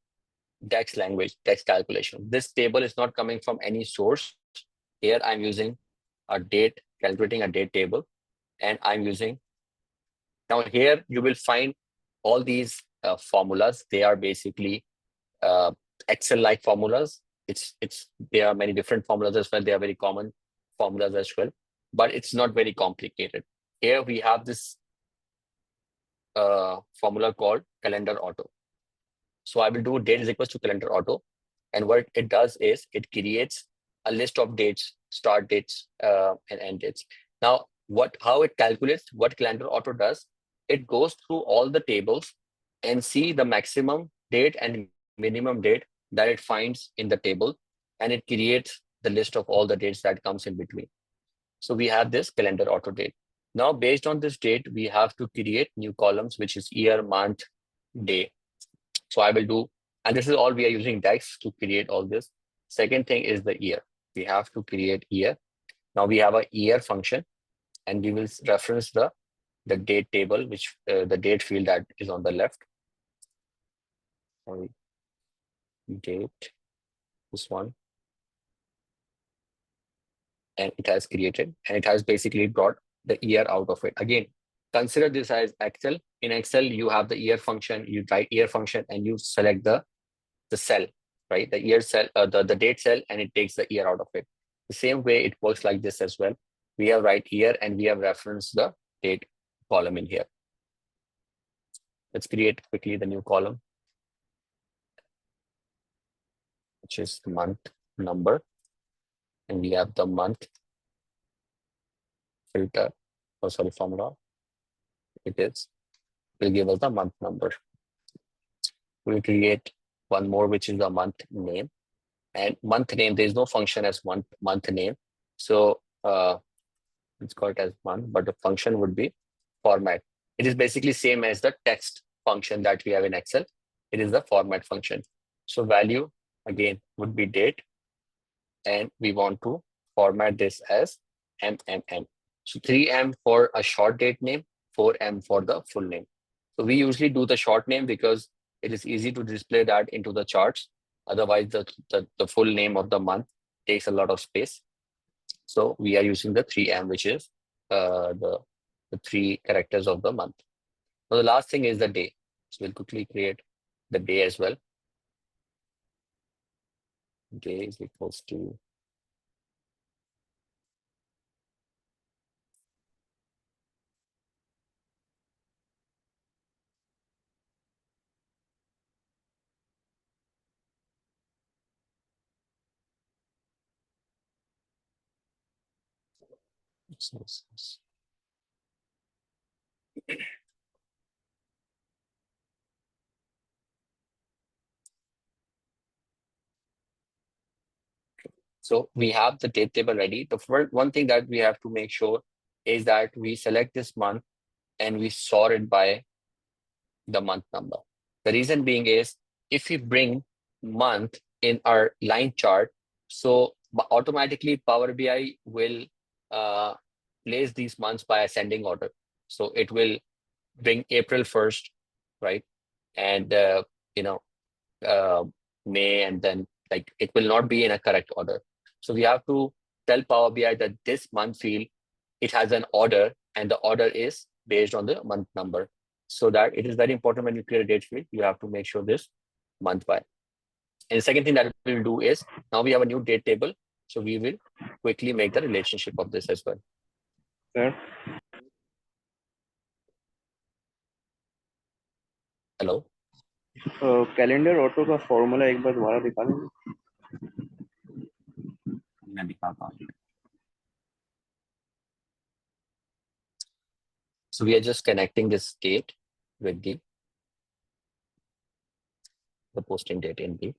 DEX language, DEX calculation. This table is not coming from any source. Here I'm using a date, calculating a date table, and I'm using, now here you will find all these formulas. They are basically Excel-like formulas. There are many different formulas as well. They are very common formulas as well, but it's not very complicated. Here we have this formula called calendar auto. So I will do date is equals to calendar auto. And what it does is it creates a list of dates, start dates, and end dates. Now, how it calculates, what calendar auto does, it goes through all the tables and see the maximum date and minimum date that it finds in the table, and it creates the list of all the dates that comes in between. So we have this calendar auto date. Now, based on this date, we have to create new columns, which is year, month, day. So I will do, and this is all we are using DEX to create all this. Second thing is the year. We have to create year. Now we have a year function, and we will reference the date table, which the date field that is on the left. Sorry, date, this one. and it has created, and it has basically brought the year out of it. Again, consider this as Excel. In Excel, you have the year function, you write year function, and you select the cell, right? The year cell, the date cell, and it takes the year out of it. The same way it works like this as well. We have write year and we have referenced the date column in here. Let's create quickly the new column, which is the month number. And we have the month filter, formula. Will give us the month number. We'll create one more, which is the month name. And month name, there's no function as month name. So it's called as month, but the function would be format. It is basically same as the text function that we have in Excel. It is the format function. So value again would be date, and we want to format this as MMM. So 3M for a short date name, 4M for the full name. So we usually do the short name because it is easy to display that into the charts. Otherwise, the full name of the month takes a lot of space. So we are using the 3M, which is the 3 characters of the month. So the last thing is the day. So we'll quickly create the day as well. Day is equals to so we have the date table ready. The first one thing that we have to make sure is that we select this month and we sort it by the month number. The reason being is if we bring month in our line chart, so automatically Power BI will place these months by ascending order. So it will bring April 1st, right? And May, and then like it will not be in a correct order. So we have to tell Power BI that this month field, it has an order, and the order is based on the month number. So that it is very important when you create a date field, you have to make sure this month by. And the second thing that we'll do is now we have a new date table. So we will quickly make the relationship of this as well. Sir, Hello. Calendar auto का formula एक बार दोबारा दिखा देंगे. मैं दिखाता हूँ. So we are just connecting this date with the posting date in the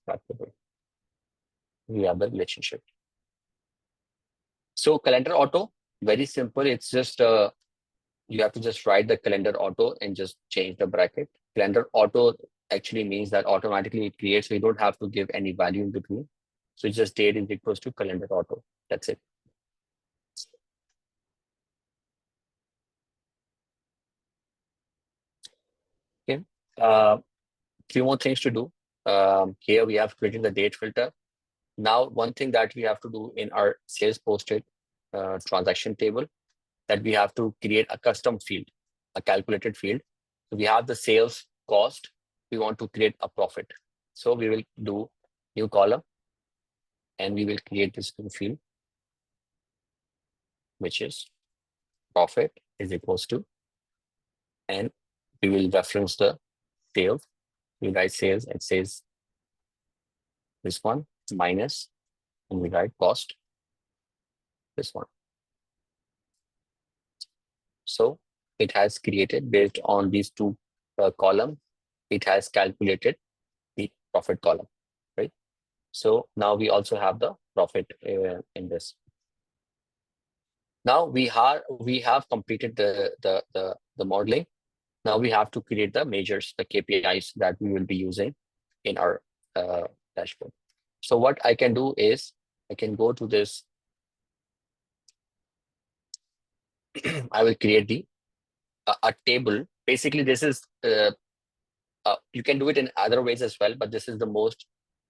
chart table. We have the relationship. So calendar auto, very simple. It's just you have to just write the calendar auto and just change the bracket. Calendar auto actually means that automatically it creates, so you don't have to give any value in between. So it's just date is equals to calendar auto. That's it. Okay. Few more things to do. Here we have created the date filter. Now, one thing that we have to do in our sales posted transaction table, that we have to create a custom field, a calculated field. So we have the sales cost. We want to create a profit. So we will do new column, and we will create this new field, which is profit is equals to, and we will reference the sales. We write sales, it says this one minus, and we write cost, this one. So it has created based on these two columns, it has calculated the profit column, right? So now we also have the profit in this. Now we have completed the modeling. Now we have to create the measures, the KPIs that we will be using in our dashboard. So what I can do is I can go to this. I will create a table. Basically, this is you can do it in other ways as well, but this is the most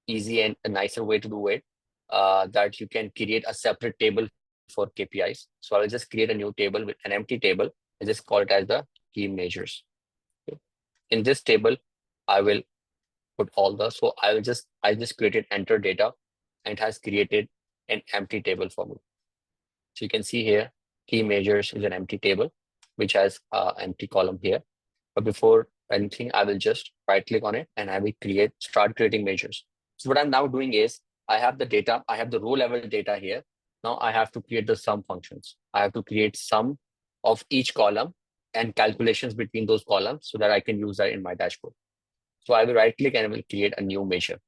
easy and a nicer way to do it. that you can create a separate table for KPIs. So I will just create a new table with an empty table and just call it as the key measures. Okay. In this table, I will put all the, so I just created enter data and it has created an empty table for me. So you can see here, key measures is an empty table, which has empty column here. But before anything, I will just right click on it and I will start creating measures. So what I'm now doing is I have the data, I have the row level data here. Now I have to create the sum functions. I have to create sum of each column and calculations between those columns so that I can use that in my dashboard. So I will right click and I will create a new measure.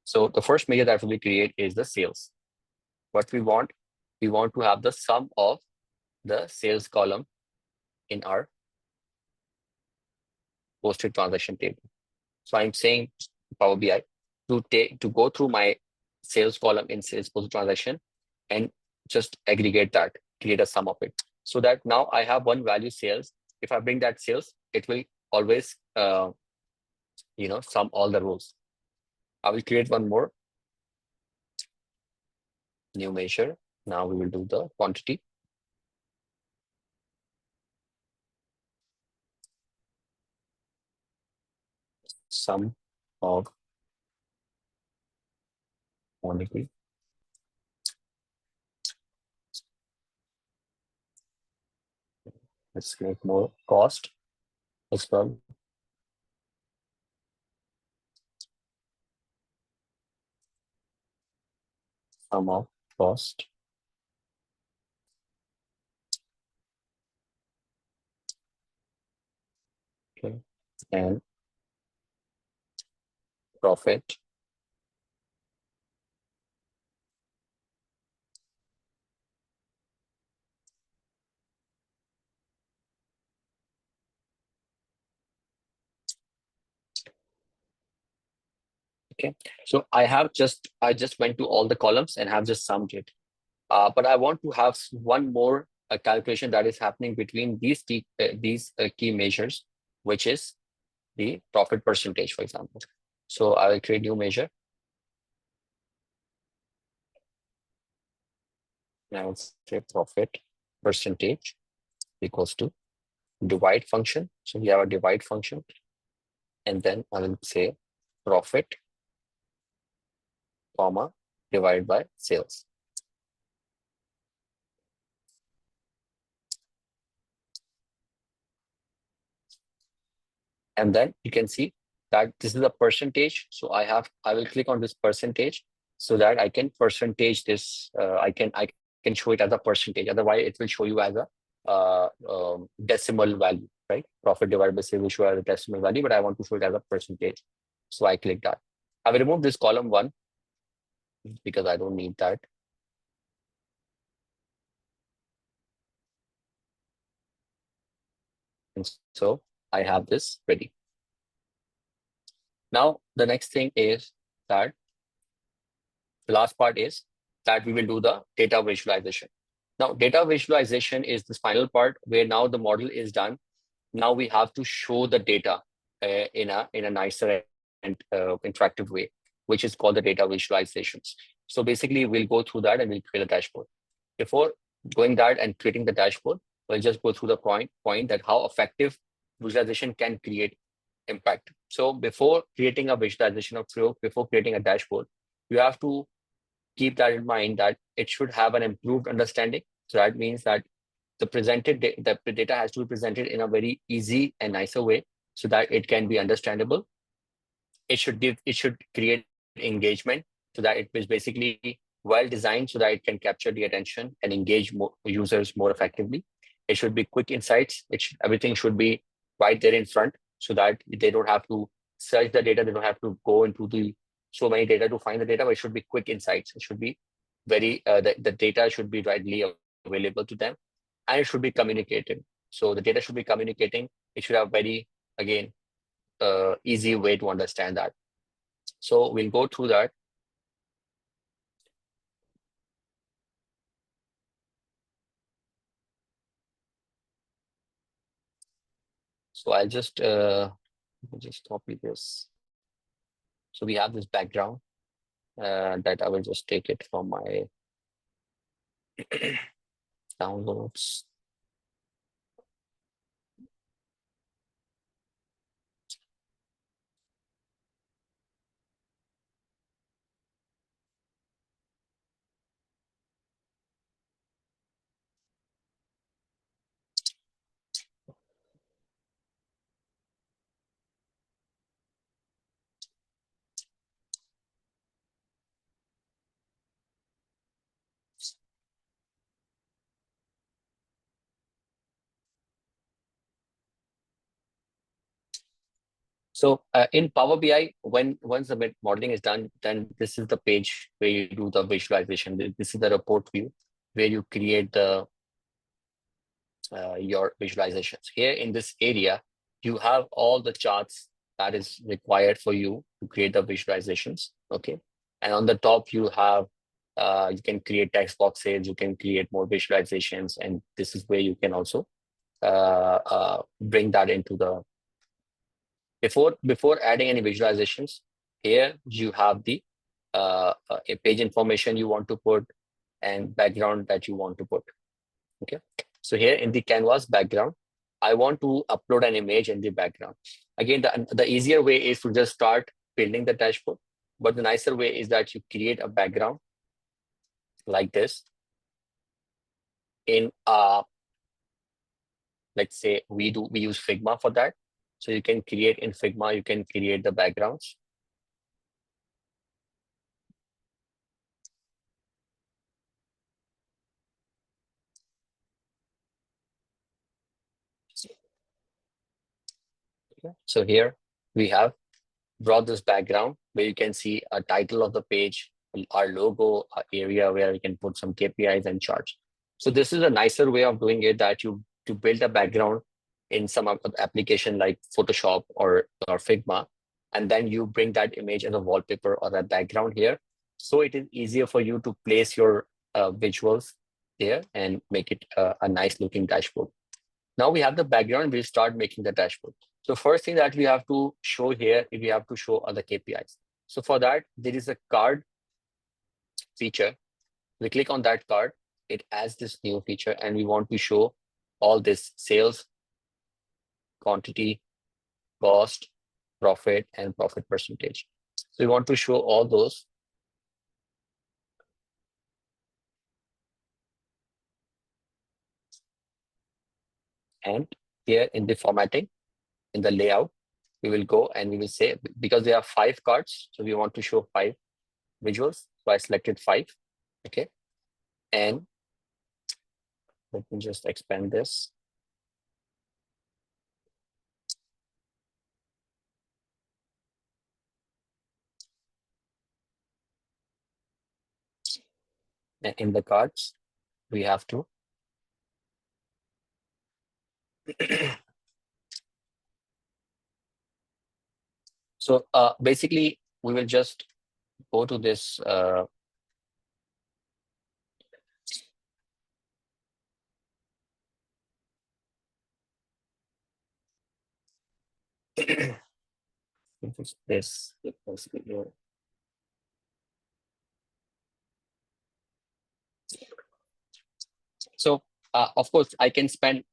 So the first measure that we create is the sales. What we want to have the sum of the sales column in our posted transaction table. So I'm saying Power BI to go through my sales column in sales posted transaction and just aggregate that, create a sum of it. So that now I have one value sales. If I bring that sales, it will always sum all the rows. I will create one more new measure. Now we will do the quantity. Sum of quantity. Let's create more cost as well. Sum of cost. Okay. And profit. Okay, so I just went to all the columns and have just summed it. But I want to have one more calculation that is happening between these key measures, which is the profit percentage, for example. So I will create new measure. And I will say profit percentage equals to divide function. So we have a divide function. And then I will say profit, comma, divided by sales. And then you can see that this is a percentage. So I will click on this percentage so that I can percentage this. I can show it as a percentage. Otherwise, it will show you as a decimal value, right? Profit divided by sales will show as a decimal value, but I want to show it as a percentage. So I click that. I will remove this column 1 because I don't need that. And so I have this ready. Now, the next thing is that the last part is that we will do the data visualization. Now, data visualization is this final part where now the model is done. Now we have to show the data in a nicer and interactive way, which is called the data visualizations. So basically, we'll go through that and we'll create a dashboard. Before going that and creating the dashboard, we'll just go through the point that how effective visualization can create impact. So before creating a visualization of flow, before creating a dashboard, you have to keep that in mind that it should have an improved understanding. So that means that the data has to be presented in a very easy and nicer way so that it can be understandable. It should create engagement so that it is basically well designed so that it can capture the attention and engage more users more effectively. It should be quick insights. Everything should be right there in front so that they don't have to search the data. They don't have to go into the so many data to find the data, but it should be quick insights. It should be the data should be readily available to them, and it should be communicated. So the data should be communicating. It should have very, again, easy way to understand that. So we'll go through that. So I'll just copy this. So we have this background that I will just take it from my downloads. So in Power BI, once the modeling is done, then this is the page where you do the visualization. This is the report view where you create the your visualizations. Here in this area, you have all the charts that is required for you to create the visualizations. Okay, and on the top you have you can create text boxes, you can create more visualizations, and this is where you can also bring that into the before adding any visualizations. Here you have the a page information you want to put and background that you want to put. Okay, so here in the canvas background, I want to upload an image in the background. Again, the easier way is to just start building the dashboard, but the nicer way is that you create a background like this in let's say we use Figma for that. So you can create in Figma, you can create the backgrounds. So here we have brought this background where you can see a title of the page, our logo, area where you can put some KPIs and charts. So this is a nicer way of doing it, that you to build a background in some application like Photoshop or Figma, and then you bring that image as a wallpaper or a background here. So it is easier for you to place your visuals there and make it a nice looking dashboard. Now we have the background, we'll start making the dashboard. So first thing that we have to show here, we have to show other KPIs. So for that, there is a card feature. We click on that card, it adds this new feature, and we want to show all this sales, quantity, cost, profit, and profit percentage. So we want to show all those. And here in the formatting, in the layout, we will go and we will say, because there are 5 cards, so we want to show 5 visuals. So I selected 5. Okay. And let me just expand this. And in the cards, we have to so basically we will just go to this this. So of course I can spend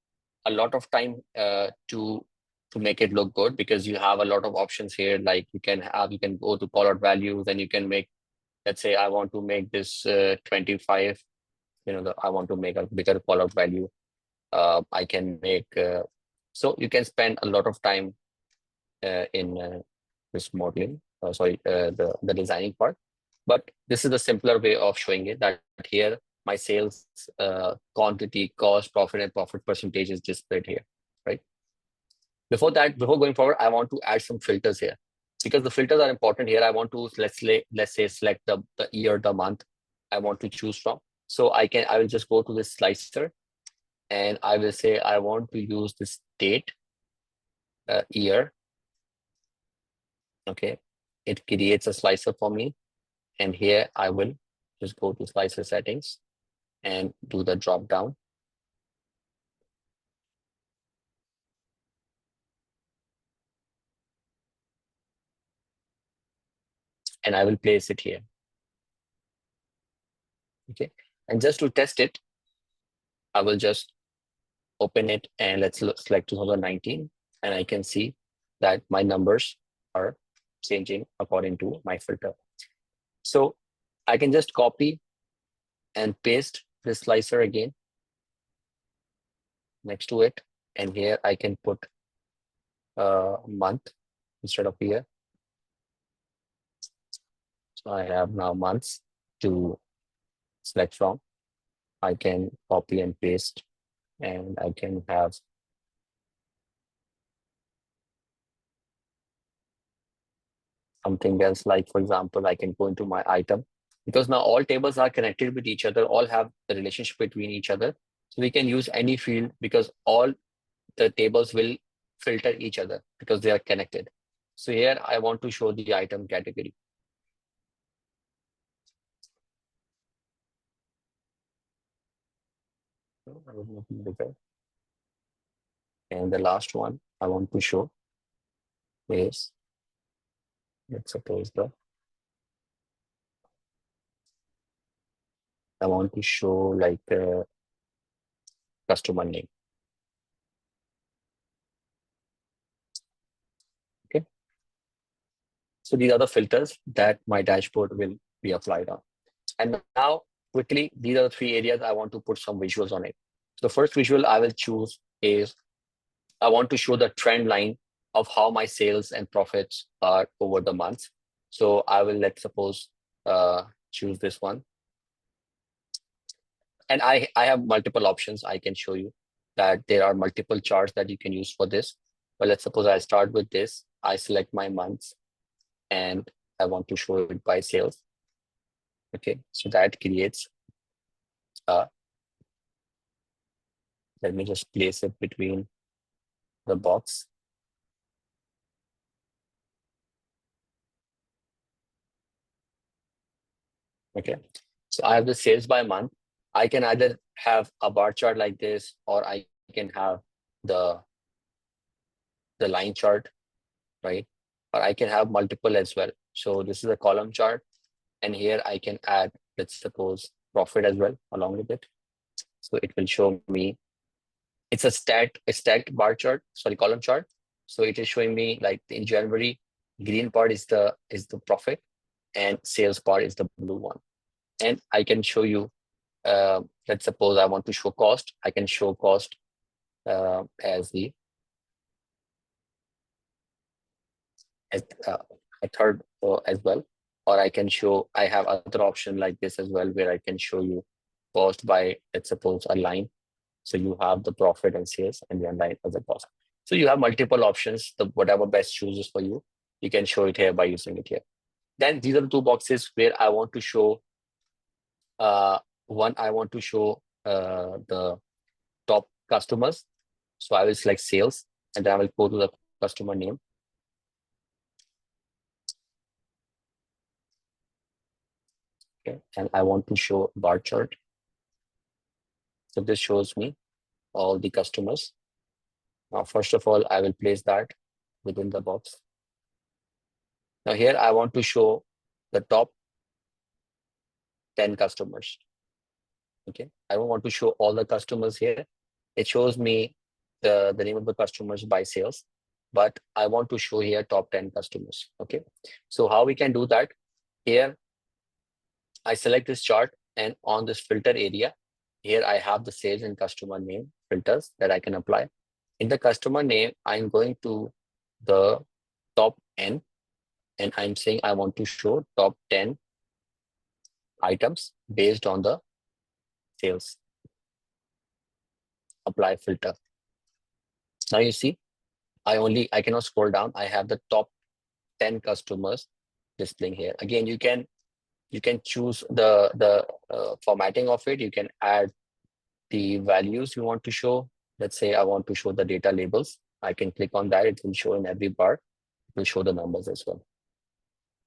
a lot of time to make it look good, because you have a lot of options here. Like you can go to call out values, and you can make, let's say I want to make this 25. I want to make a bigger call out value. I can make so you can spend a lot of time in this modeling, the designing part. But this is the simpler way of showing it, that here my sales quantity, cost, profit, and profit percentage is displayed here, right? Before going forward, I want to add some filters here, because the filters are important here. I want to, let's say select the year, the month I want to choose from. So I will just go to this slicer, and I will say I want to use this date, year. Okay, it creates a slicer for me, and here I will just go to slicer settings and do the drop down. and I will place it here. Okay, and just to test it, I will just open it and let's select 2019, and I can see that my numbers are changing according to my filter. So I can just copy and paste this slicer again next to it, and here I can put a month instead of year. So I have now months to select from. I can copy and paste, and I can have something else, like for example, I can go into my item, because now all tables are connected with each other, all have the relationship between each other. So we can use any field because all the tables will filter each other because they are connected. So here I want to show the item category. I will make it bigger. And the last one I want to show is, let's suppose I want to show like a customer name. Okay. So these are the filters that my dashboard will be applied on. And now quickly, these are the three areas I want to put some visuals on it. So the first visual I will choose is I want to show the trend line of how my sales and profits are over the months. So I will, let's suppose, choose this one. And I have multiple options. I can show you that there are multiple charts that you can use for this. But let's suppose I start with this. I select my months and I want to show it by sales. Okay, so that creates, let me just place it between the box. Okay, so I have the sales by month. I can either have a bar chart like this, or I can have the line chart, right? Or I can have multiple as well. So this is a column chart, and here I can add, let's suppose, profit as well along with it. So it will show me, it's a stacked bar chart, sorry, column chart. So it is showing me like in January, green part is the profit, and sales part is the blue one. And I can show you, let's suppose I want to show cost. I can show cost as a third as well, or I can show, I have other option like this as well, where I can show you cost by, let's suppose, a line. So you have the profit and sales, and then line as a cost. So you have multiple options. The whatever best chooses for you, you can show it here by using it here. Then these are the two boxes where I want to show. One, I want to show the top customers. So I will select sales, and then I will go to the customer name. Okay, and I want to show bar chart. So this shows me all the customers. Now, first of all, I will place that within the box. Now here I want to show the top 10 customers. Okay, I don't want to show all the customers here. It shows me the name of the customers by sales, but I want to show here top 10 customers. Okay, so how we can do that? Here, I select this chart, and on this filter area, here I have the sales and customer name filters that I can apply. In the customer name, I'm going to the top N, and I'm saying I want to show top 10 items based on the sales. Apply filter. Now you see, I cannot scroll down. I have the top 10 customers displaying here. Again, you can choose the formatting of it. You can add the values you want to show. Let's say I want to show the data labels. I can click on that. It will show in every bar. It will show the numbers as well.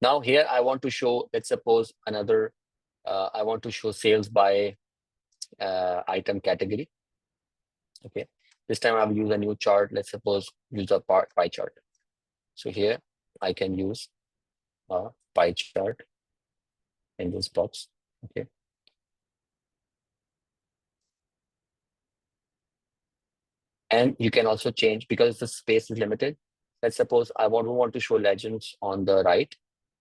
Now here I want to show, let's suppose another, I want to show sales by item category. Okay, this time I will use a new chart. Let's suppose use a pie chart. So here I can use pie chart in this box. Okay. And you can also change, because the space is limited. Let's suppose I want to show legends on the right.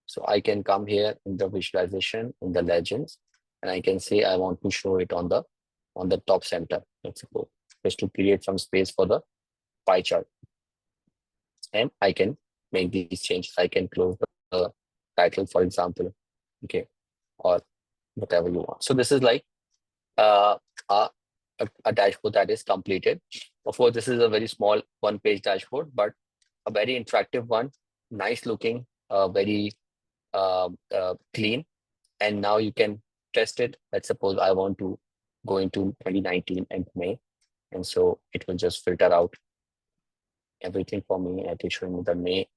So I can come here in the visualization in the legends, and I can say I want to show it on the top center. Let's suppose, just to create some space for the pie chart. And I can make these changes. I can close the title, for example, okay, or whatever you want. So this is like uh, a, a dashboard that is completed. Of course, this is a very small one-page dashboard, but a very interactive one, nice looking, very clean. And now you can test it. Let's suppose I want to go into 2019 and May, and so it will just filter out everything for me, and it will show me the May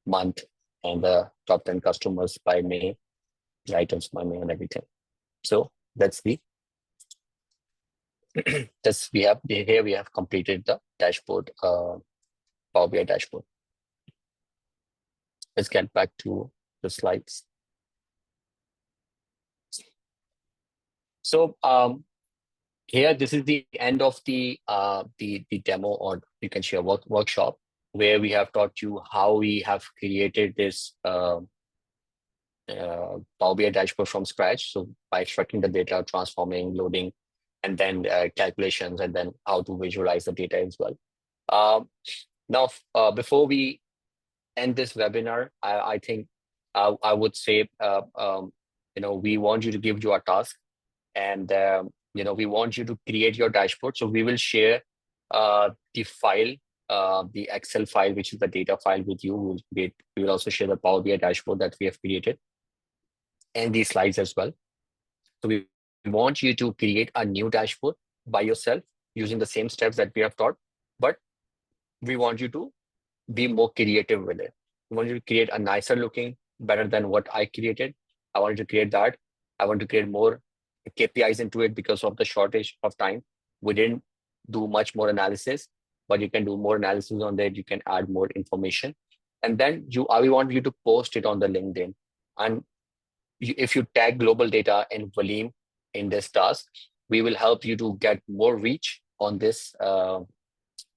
month and the top 10 customers by May, the items by May, and everything. So that's the here we have completed the dashboard, Power BI dashboard. Let's get back to the slides. So here, this is the end of the demo, or you can share workshop, where we have taught you how we have created this Power BI dashboard from scratch. So by extracting the data, transforming, loading, and then calculations, and then how to visualize the data as well. Now, before we end this webinar, I think I would say, we want you to give you a task, and we want you to create your dashboard. So we will share the file, the Excel file, which is the data file with you. We will also share the Power BI dashboard that we have created, and these slides as well. So we want you to create a new dashboard by yourself using the same steps that we have taught, but we want you to be more creative with it. We want you to create a nicer looking, better than what I created. I wanted to create that. I want to create more KPIs into it because of the shortage of time. We didn't do much more analysis, but you can do more analysis on that. You can add more information. And then we want you to post it on the LinkedIn. And if you tag global data and Valeem in this task, we will help you to get more reach on this, on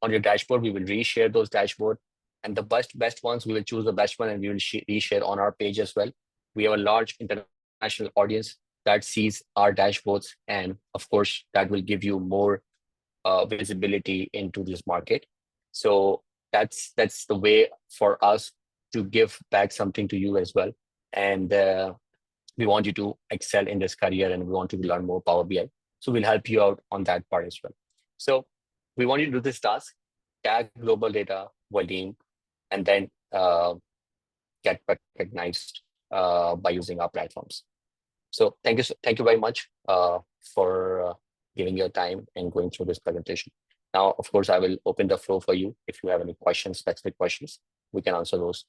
your dashboard. We will reshare those dashboard, and the best ones, we will choose the best one, and we will reshare on our page as well. We have a large international audience that sees our dashboards, and of course that will give you more visibility into this market. So that's the way for us to give back something to you as well. And we want you to excel in this career, and we want you to learn more Power BI. So we'll help you out on that part as well. So we want you to do this task, tag global data, Valeem, and then get recognized by using our platforms. So thank you very much for giving your time and going through this presentation. Now, of course, I will open the floor for you. If you have any questions, specific questions, we can answer those.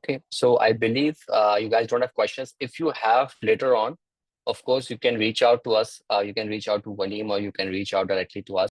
Okay, so I believe you guys don't have questions. If you have later on, of course, you can reach out to us. You can reach out to Valeem, or you can reach out directly to us.